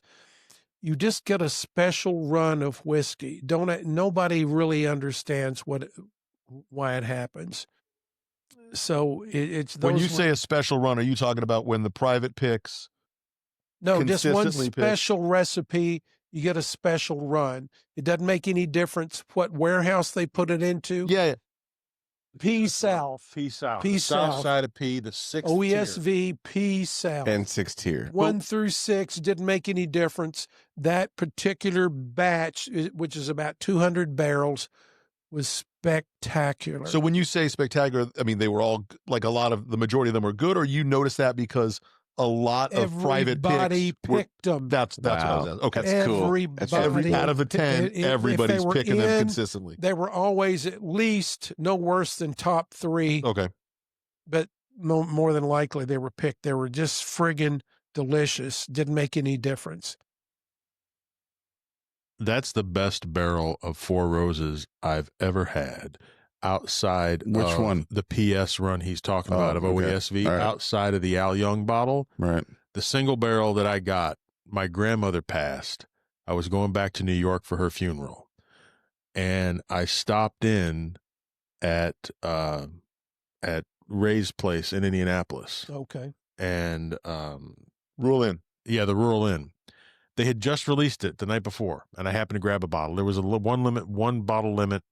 you just get a special run of whiskey. Nobody really understands why it happens. So it's those When you say a special run, are you talking about when the private picks? no, just one consistently pick? special recipe, you get a special run. It doesn't make any difference what warehouse they put it into. Yeah. P South, P South. P South South. side of P, the 6th tier. OESV, P South. And 6th tier. 1 through 6 didn't make any difference. That particular batch, which is about 200 barrels, was spectacular. So when you say spectacular, I mean, they were all like the majority of them were good, or you noticed that because a lot of private everybody picks were, picked them. that's what I was Wow. asking. Okay. That's cool. Everybody Out of the 10, if everybody's they were picking them in, consistently. They were always at least no worse than top 3, Okay. but more than likely they were picked. They were just friggin' delicious. Didn't make any difference. That's the best barrel of Four Roses I've ever had. Outside Which of one? the PS run he's talking about of okay. OESV, All right. outside of the Al Young bottle, Right. the single barrel that I got, my grandmother passed. I was going back to New York for her funeral, and I stopped in at Ray's place in Indianapolis, Okay. and Rule in. yeah, the Rural Inn. They had just released it the night before, and I happened to grab a bottle. There was one bottle limit,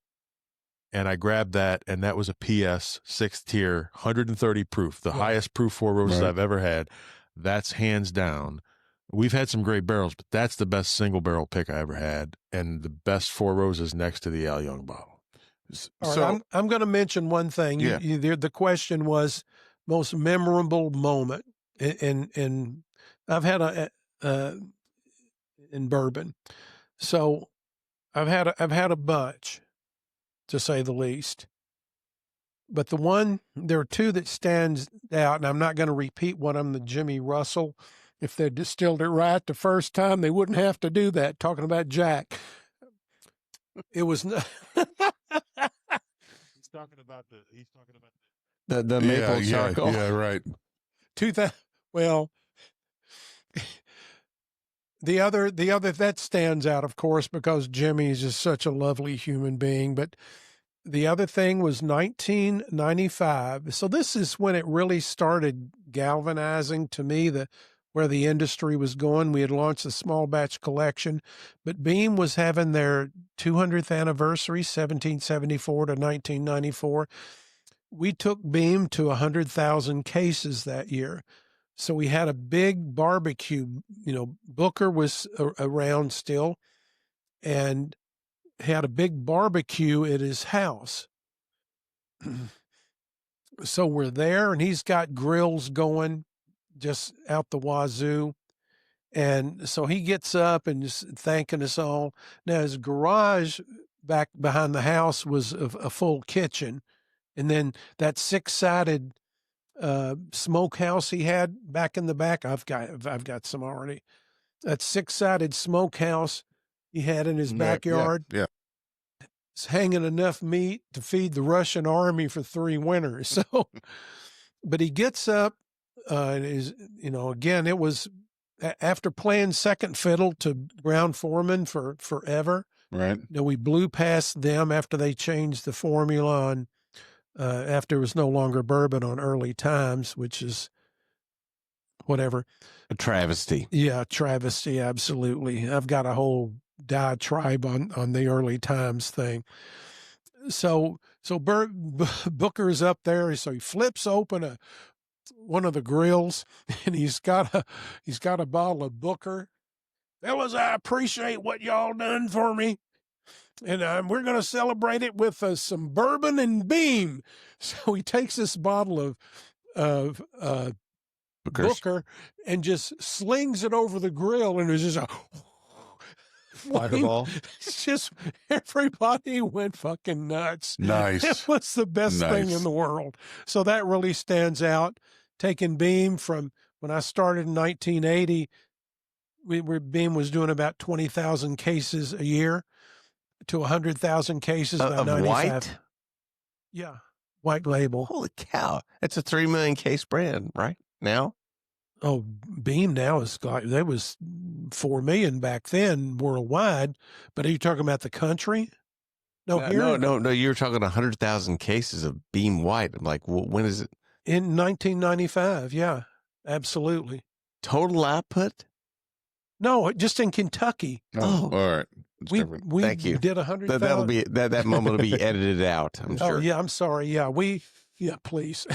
and I grabbed that, and that was a PS 6th tier, 130 proof, the highest proof Four Roses Right. I've ever had. That's hands down. We've had some great barrels, but that's the best single barrel pick I ever had, and the best Four Roses next to the Al Young bottle. All So right, I'm going to mention one thing. Yeah. The question was most memorable moment, and I've had in bourbon, so I've had a bunch, to say the least. But there are 2 that stands out, and I'm not going to repeat one of them. The Jimmy Russell. If they distilled it right the first time, they wouldn't have to do that. Talking about Jack, it was. He's talking about The maple charcoal. Yeah, right. 2000. Well, the other that stands out, of course, because Jimmy is just such a lovely human being. But the other thing was 1995. So this is when it really started galvanizing to me where the industry was going. We had launched a small batch collection, but Beam was having their 200th anniversary, 1774 to 1994. We took Beam to 100,000 cases that year. So we had a big barbecue. Booker was around still and had a big barbecue at his house. So we're there, and he's got grills going just out the wazoo. And so he gets up and just thanking us all. Now, his garage back behind the house was a full kitchen. And then that 6-sided smokehouse he had back in the back, I've got some already. That 6-sided smokehouse he had in his backyard. Yeah. It's hanging enough meat to feed the Russian army for 3 winters. So, but he gets up, and again, it was after playing second fiddle to Brown Foreman for forever. Right. No, we blew past them after they changed the formula on, after it was no longer bourbon on Early Times, which is whatever. A travesty. Yeah, travesty, absolutely. I've got a whole diatribe on the Early Times thing. So Booker's up there, so he flips open one of the grills, and he's got a bottle of Booker. Fellas, I appreciate what y'all done for me, and we're going to celebrate it with some bourbon and beam. So he takes this bottle of Booker and just slings it over the grill, and there's just a Fireball. It's just everybody went fucking nuts. Nice. It was the best thing in the world. So that really stands out. Taking Beam from when I started in 1980, Beam was doing about 20,000 cases a year to 100,000 cases by Of 95. white? Yeah, white label. Holy cow. It's a 3 million case brand right now. Oh, Beam now is like, there was 4 million back then worldwide. But are you talking about the country? No, No. You were talking 100,000 cases of Beam White. I'm like, well, when is it? In 1995. Yeah, absolutely. Total output? No, just in Kentucky. Oh, all right. It's We different. Thank you. did 100,000. That'll be that moment will be edited out. I'm Oh sure. yeah, I'm sorry. Yeah, please.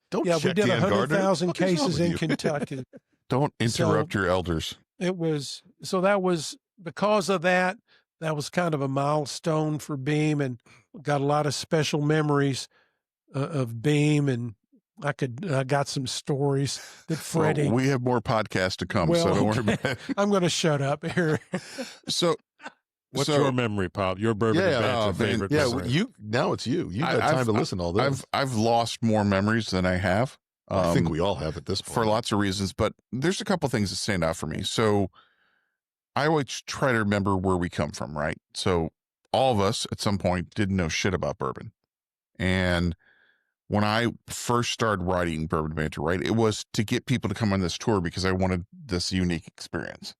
Don't Yeah, we check did Dan Gardner. 100,000 What is wrong cases with in you? Kentucky. Don't interrupt your elders. It was that was because of that. That was kind of a milestone for Beam, and got a lot of special memories of Beam. And I got some stories that Freddie. Well, we have more podcasts to come, so don't worry about it. I'm going to shut up here. So, What's your memory, Pop? Your bourbon and banter favorite Yeah, memory? now it's you. You've had time to listen to all this. I've lost more memories than I have. I think we all have at this point. For lots of reasons, but there's a couple things that stand out for me. So I always try to remember where we come from, right? So all of us at some point didn't know shit about bourbon. And when I first started writing Bourbon Banter, right, it was to get people to come on this tour because I wanted this unique experience.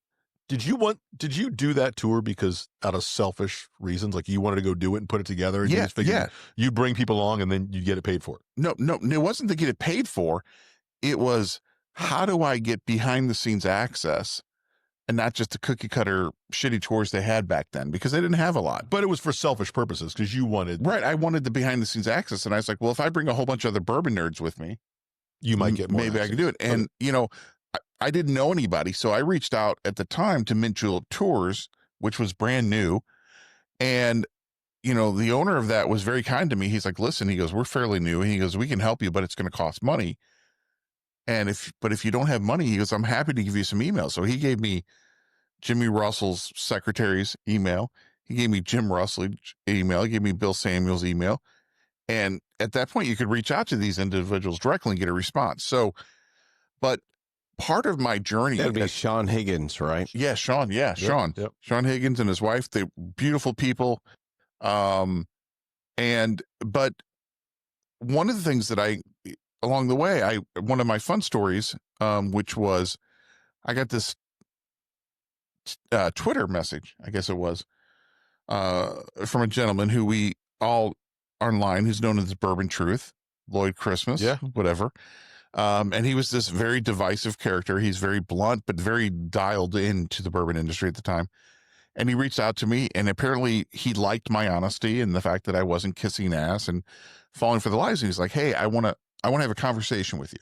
Did you do that tour because out of selfish reasons, like you wanted to go do it and put it together? And you just figured you bring people along and then you get it paid for? No, it wasn't to get it paid for. It was, how do I get behind the scenes access and not just the cookie cutter shitty tours they had back then, because they didn't have a lot. But it was for selfish purposes because you wanted. Right. I wanted the behind the scenes access. And I was like, well, if I bring a whole bunch of other bourbon nerds with me, you might get more maybe access. I can do it. And, I didn't know anybody. So I reached out at the time to Mint Julep Tours, which was brand new. And, the owner of that was very kind to me. He's like, listen, he goes, we're fairly new. He goes, we can help you, but it's going to cost money. And if you don't have money, he goes, I'm happy to give you some emails. So he gave me Jimmy Russell's secretary's email. He gave me Jim Russell's email. He gave me Bill Samuel's email. And at that point, you could reach out to these individuals directly and get a response. So, but part of my journey. That'd be Sean Higgins, right? Yeah, Sean. Yeah, Yep, Sean. yep. Sean Higgins and his wife, they're beautiful people. But one of the things that along the way, one of my fun stories, which was, I got this Twitter message, I guess it was, from a gentleman who we all online, who's known as Bourbon Truth, Lloyd Christmas, whatever. And he was this very divisive character. He's very blunt, but very dialed into the bourbon industry at the time. And he reached out to me, and apparently he liked my honesty and the fact that I wasn't kissing ass and falling for the lies. And he's like, hey, I want to have a conversation with you.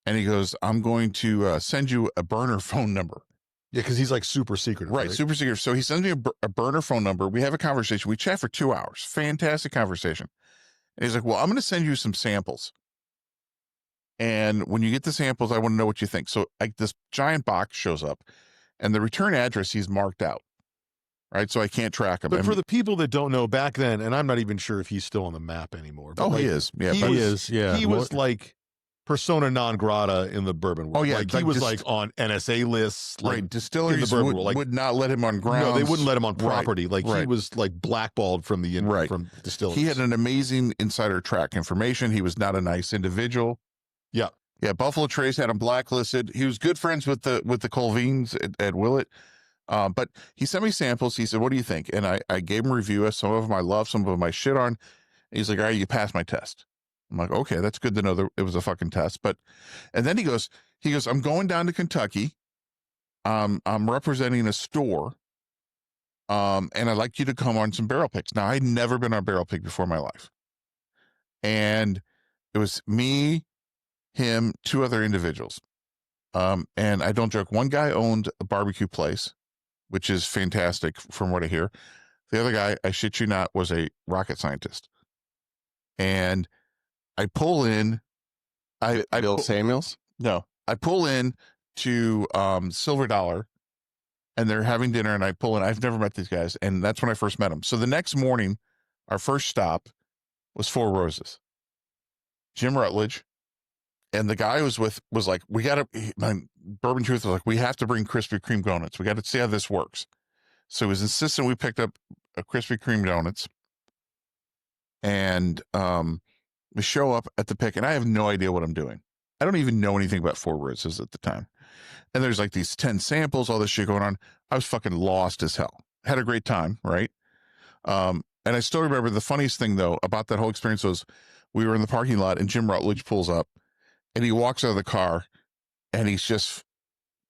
And he goes, I'm going to send you a burner phone number. Yeah, because he's like super secretive. Right, super secretive. So he sends me a burner phone number. We have a conversation. We chat for 2 hours. Fantastic conversation. And he's like, well, I'm going to send you some samples. And when you get the samples, I want to know what you think. So this giant box shows up, and the return address he's marked out. Right, so I can't track him. But for the people that don't know, back then, and I'm not even sure if he's still on the map anymore. But he is. Yeah, he is. Yeah, he was like persona non grata in the bourbon world. Oh yeah, like he was like on NSA lists. Like, right, distilleries would not let him on grounds. No, they wouldn't let him on property. Right, he was like blackballed from the from distilleries. He had an amazing insider track information. He was not a nice individual. Yeah, Buffalo Trace had him blacklisted. He was good friends with the Colvines at Willett. But he sent me samples. He said, what do you think? And I gave him a review of some of them I love, some of them I shit on. He's like, all right, you passed my test. I'm like, okay, that's good to know that it was a fucking test. And then he goes, I'm going down to Kentucky. I'm representing a store. And I'd like you to come on some barrel picks. Now, I'd never been on a barrel pick before in my life. And it was me, him, two other individuals. And I don't joke. One guy owned a barbecue place, which is fantastic from what I hear. The other guy, I shit you not, was a rocket scientist. And I pull in. Bill Samuels? No, I pull in to Silver Dollar, and they're having dinner, and I pull in. I've never met these guys, and that's when I first met them. So the next morning, our first stop was Four Roses. Jim Rutledge, and the guy was like, we got to. My Bourbon Truth was like, we have to bring Krispy Kreme donuts. We got to see how this works. So he was insistent we picked up a Krispy Kreme donuts, and we show up at the pick, and I have no idea what I'm doing. I don't even know anything about Four Roses at the time. And there's like these 10 samples, all this shit going on. I was fucking lost as hell. Had a great time, right? And I still remember the funniest thing, though, about that whole experience was we were in the parking lot, and Jim Rutledge pulls up, and he walks out of the car, and he's just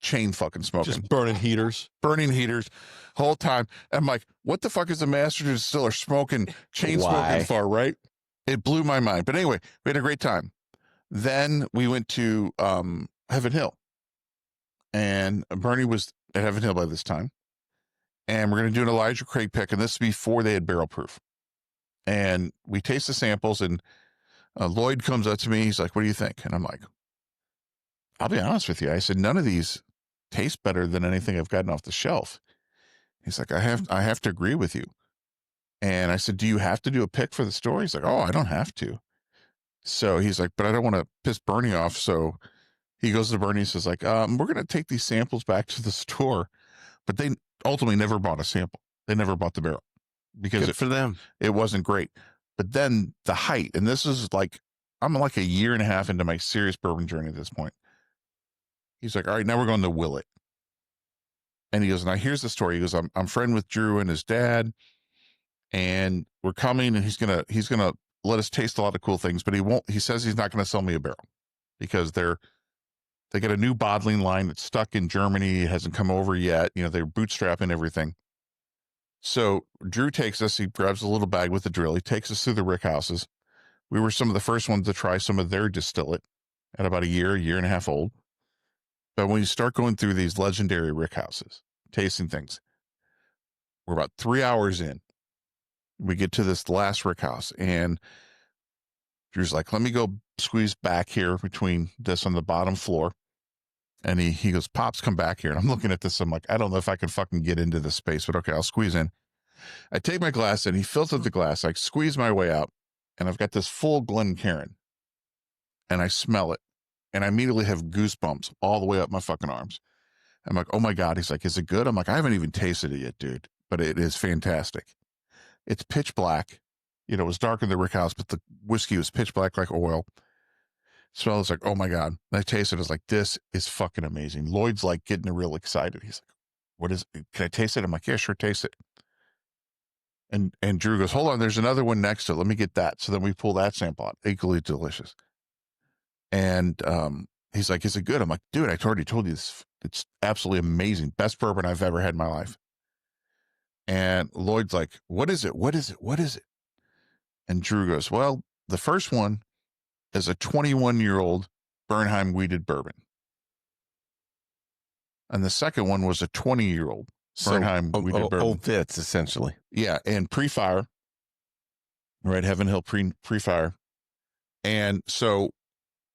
chain fucking smoking. Just burning heaters whole time. I'm like, what the fuck is the master distiller smoking, chain smoking for, right? It blew my mind. But anyway, we had a great time. Then we went to Heaven Hill. And Bernie was at Heaven Hill by this time. And we're going to do an Elijah Craig pick. And this is before they had barrel proof. And we taste the samples. And Lloyd comes up to me. He's like, what do you think? And I'm like, I'll be honest with you. I said, none of these taste better than anything I've gotten off the shelf. He's like, I have to agree with you. And I said, do you have to do a pick for the store? He's like, oh, I don't have to. So he's like, but I don't want to piss Bernie off. So he goes to Bernie and says, like, we're going to take these samples back to the store. But they ultimately never bought a sample. They never bought the barrel because for them. It wasn't great. But then the height, and this is like, I'm like a year and a half into my serious bourbon journey at this point. He's like, all right, now we're going to Willet. And he goes, now here's the story. He goes, I'm friend with Drew and his dad, and we're coming, and he's gonna let us taste a lot of cool things, but he says he's not going to sell me a barrel because they got a new bottling line that's stuck in Germany. It hasn't come over yet. You know, they're bootstrapping everything. So Drew takes us, he grabs a little bag with the drill. He takes us through the rick houses. We were some of the first ones to try some of their distillate at about a year and a half old. But when you start going through these legendary rick houses, tasting things, we're about 3 hours in. We get to this last rick house, and Drew's like, let me go squeeze back here between this on the bottom floor. And he goes, Pops, come back here. And I'm looking at this. I'm like, I don't know if I can fucking get into this space, but okay, I'll squeeze in. I take my glass, and he fills up the glass. I squeeze my way out, and I've got this full Glencairn, and I smell it. And I immediately have goosebumps all the way up my fucking arms. I'm like, oh my God. He's like, is it good? I'm like, I haven't even tasted it yet, dude, but it is fantastic. It's pitch black. You know, it was dark in the rick house, but the whiskey was pitch black like oil. Smells like, oh my God. And I tasted it. I was like, this is fucking amazing. Lloyd's like getting real excited. He's like, what is it? Can I taste it? I'm like, yeah, sure, taste it. And Drew goes, hold on, there's another one next to it. Let me get that. So then we pull that sample out. Equally delicious. And he's like, is it good? I'm like, dude, I already told you this. It's absolutely amazing. Best bourbon I've ever had in my life. And Lloyd's like, what is it? What is it? What is it? And Drew goes, well, the first one is a 21-year-old Bernheim wheated bourbon. And the second one was a 20-year-old Bernheim wheated bourbon. Old Fitz, essentially. Yeah, and pre-fire, right? Heaven Hill pre-fire. And so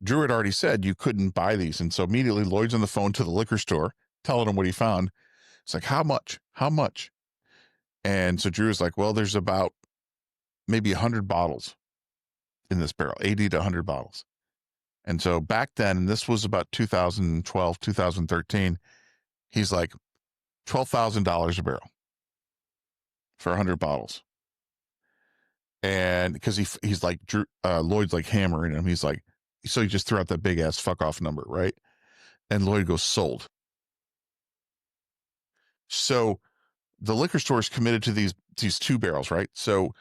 Drew had already said you couldn't buy these. And so immediately Lloyd's on the phone to the liquor store, telling him what he found. It's like, how much? How much? And so Drew was like, well, there's about maybe 100 bottles in this barrel, 80 to 100 bottles. And so back then, and this was about 2012, 2013, he's like, $12,000 a barrel for 100 bottles. And because he's like, Drew, Lloyd's like hammering him. He's like, so he just threw out that big ass fuck off number, right? And Lloyd goes, sold. So the liquor store is committed to these 2 barrels, right? So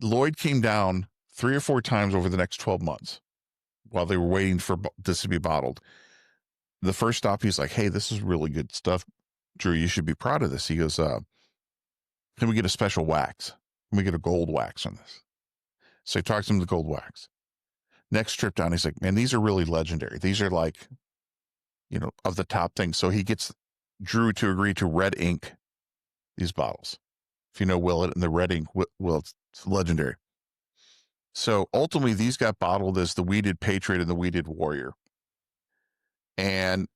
Lloyd came down 3 or 4 times over the next 12 months while they were waiting for this to be bottled. The first stop, he's like, hey, this is really good stuff. Drew, you should be proud of this. He goes, can we get a special wax? Can we get a gold wax on this? So he talks him to the gold wax. Next trip down, he's like, man, these are really legendary. These are like, of the top things. So he gets Drew to agree to red ink these bottles. If you know Willet and the red ink, it's legendary. So ultimately, these got bottled as the Weeded Patriot and the Weeded Warrior. And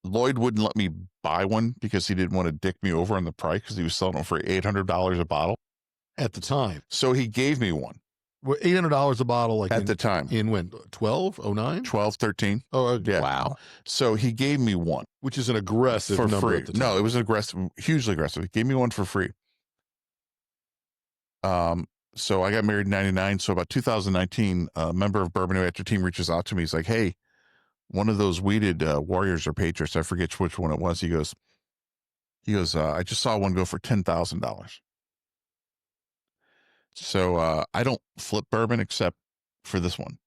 Lloyd wouldn't let me buy one because he didn't want to dick me over on the price because he was selling them for $800 a bottle At the time. So he gave me one. Well, $800 a bottle, like at the time. In when? 12, 09? 12, 13. Oh, yeah. Wow. So he gave me one. Which is an aggressive for number free. at the time. No, it was aggressive, hugely aggressive. He gave me one for free. So I got married in 99. So about 2019, a member of Bourbon Banter team reaches out to me. He's like, hey, one of those weeded Warriors or Patriots, I forget which one it was. He goes, I just saw one go for $10,000. So I don't flip bourbon except for this one.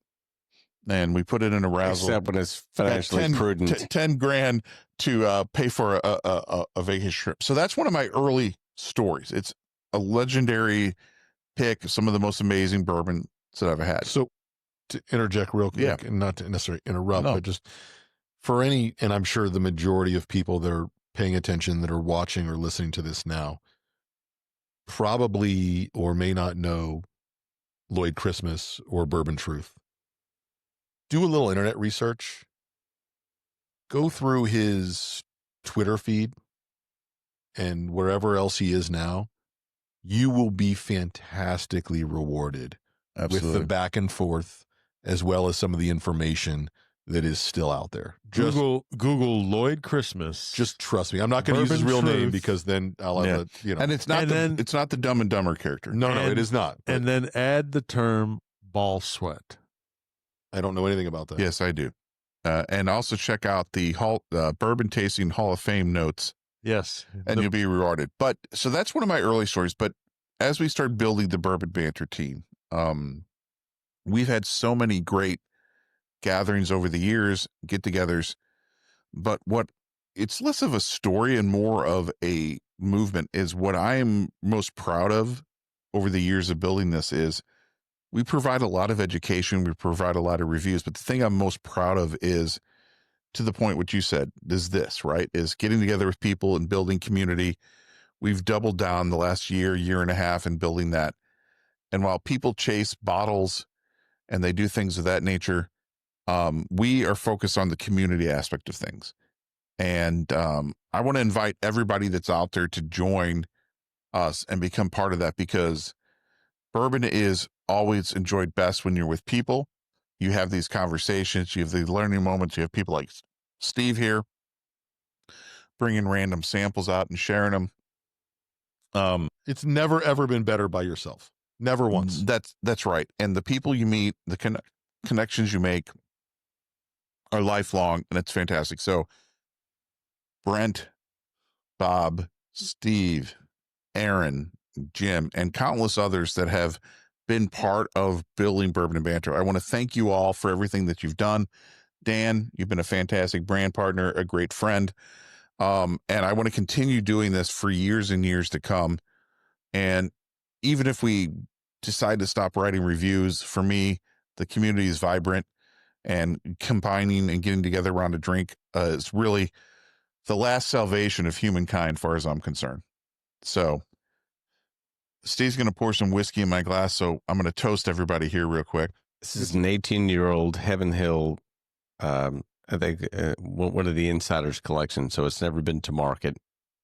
And we put it in a razzle. Except when it's financially prudent. 10 grand to pay for a Vegas trip. So that's one of my early stories. It's a legendary pick, some of the most amazing bourbon that I've had. So to interject real quick, and not to necessarily interrupt, but just for any, and I'm sure the majority of people that are paying attention, that are watching or listening to this now, probably or may not know Lloyd Christmas or Bourbon Truth. Do a little internet research. Go through his Twitter feed and wherever else he is now. You will be fantastically rewarded with the back and forth, as well as some of the information that is still out there. Google Lloyd Christmas. Just trust me. I'm not going to use his real name because then I'll have And it's not it's not the Dumb and Dumber character. No, it is not. And then add the term ball sweat. I don't know anything about that. Yes, I do. And also check out the Bourbon Tasting Hall of Fame notes. Yes. And you'll be rewarded. But so that's one of my early stories. But as we start building the Bourbon Banter team, we've had so many great gatherings over the years, get-togethers. But what it's less of a story and more of a movement is what I am most proud of over the years of building this is we provide a lot of education. We provide a lot of reviews. But the thing I'm most proud of is, to the point what you said, is this, right? Is getting together with people and building community. We've doubled down the last year and a half in building that. And while people chase bottles and they do things of that nature, we are focused on the community aspect of things. And I want to invite everybody that's out there to join us and become part of that, because bourbon is always enjoyed best when you're with people. You have these conversations, you have the learning moments, you have people like Steve here bringing random samples out and sharing them. It's never, ever been better by yourself. Never once. That's right. And the people you meet, the connections you make are lifelong, and it's fantastic. So Brent, Bob, Steve, Aaron, Jim, and countless others that have been part of building Bourbon and Banter. I want to thank you all for everything that you've done. Dan, you've been a fantastic brand partner, a great friend. And I want to continue doing this for years and years to come. And even if we decide to stop writing reviews, for me, the community is vibrant, and combining and getting together around a drink is really the last salvation of humankind, as far as I'm concerned. So Steve's going to pour some whiskey in my glass, so I'm going to toast everybody here real quick. This is an 18-year-old Heaven Hill, I think, one of the insiders collection, so it's never been to market.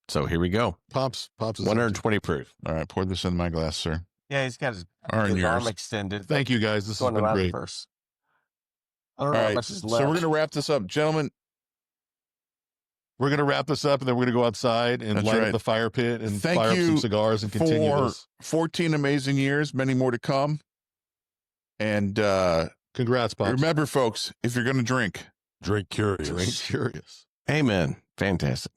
So here we go. Pops is 120 proof. All right, pour this in my glass, sir. Yeah, he's got his yours. arm extended. Thank you, guys. This has been great. First. I don't All know how right, much is so left. we're going to wrap this up. Gentlemen, We're going to wrap this up, and then we're going to go outside and That's light right. up the fire pit and Thank fire up you some cigars and continue for this. 14 amazing years, many more to come. And Congrats, Pops. remember, folks, if you're going to drink, Drink curious. Drink curious. Amen. Fantastic.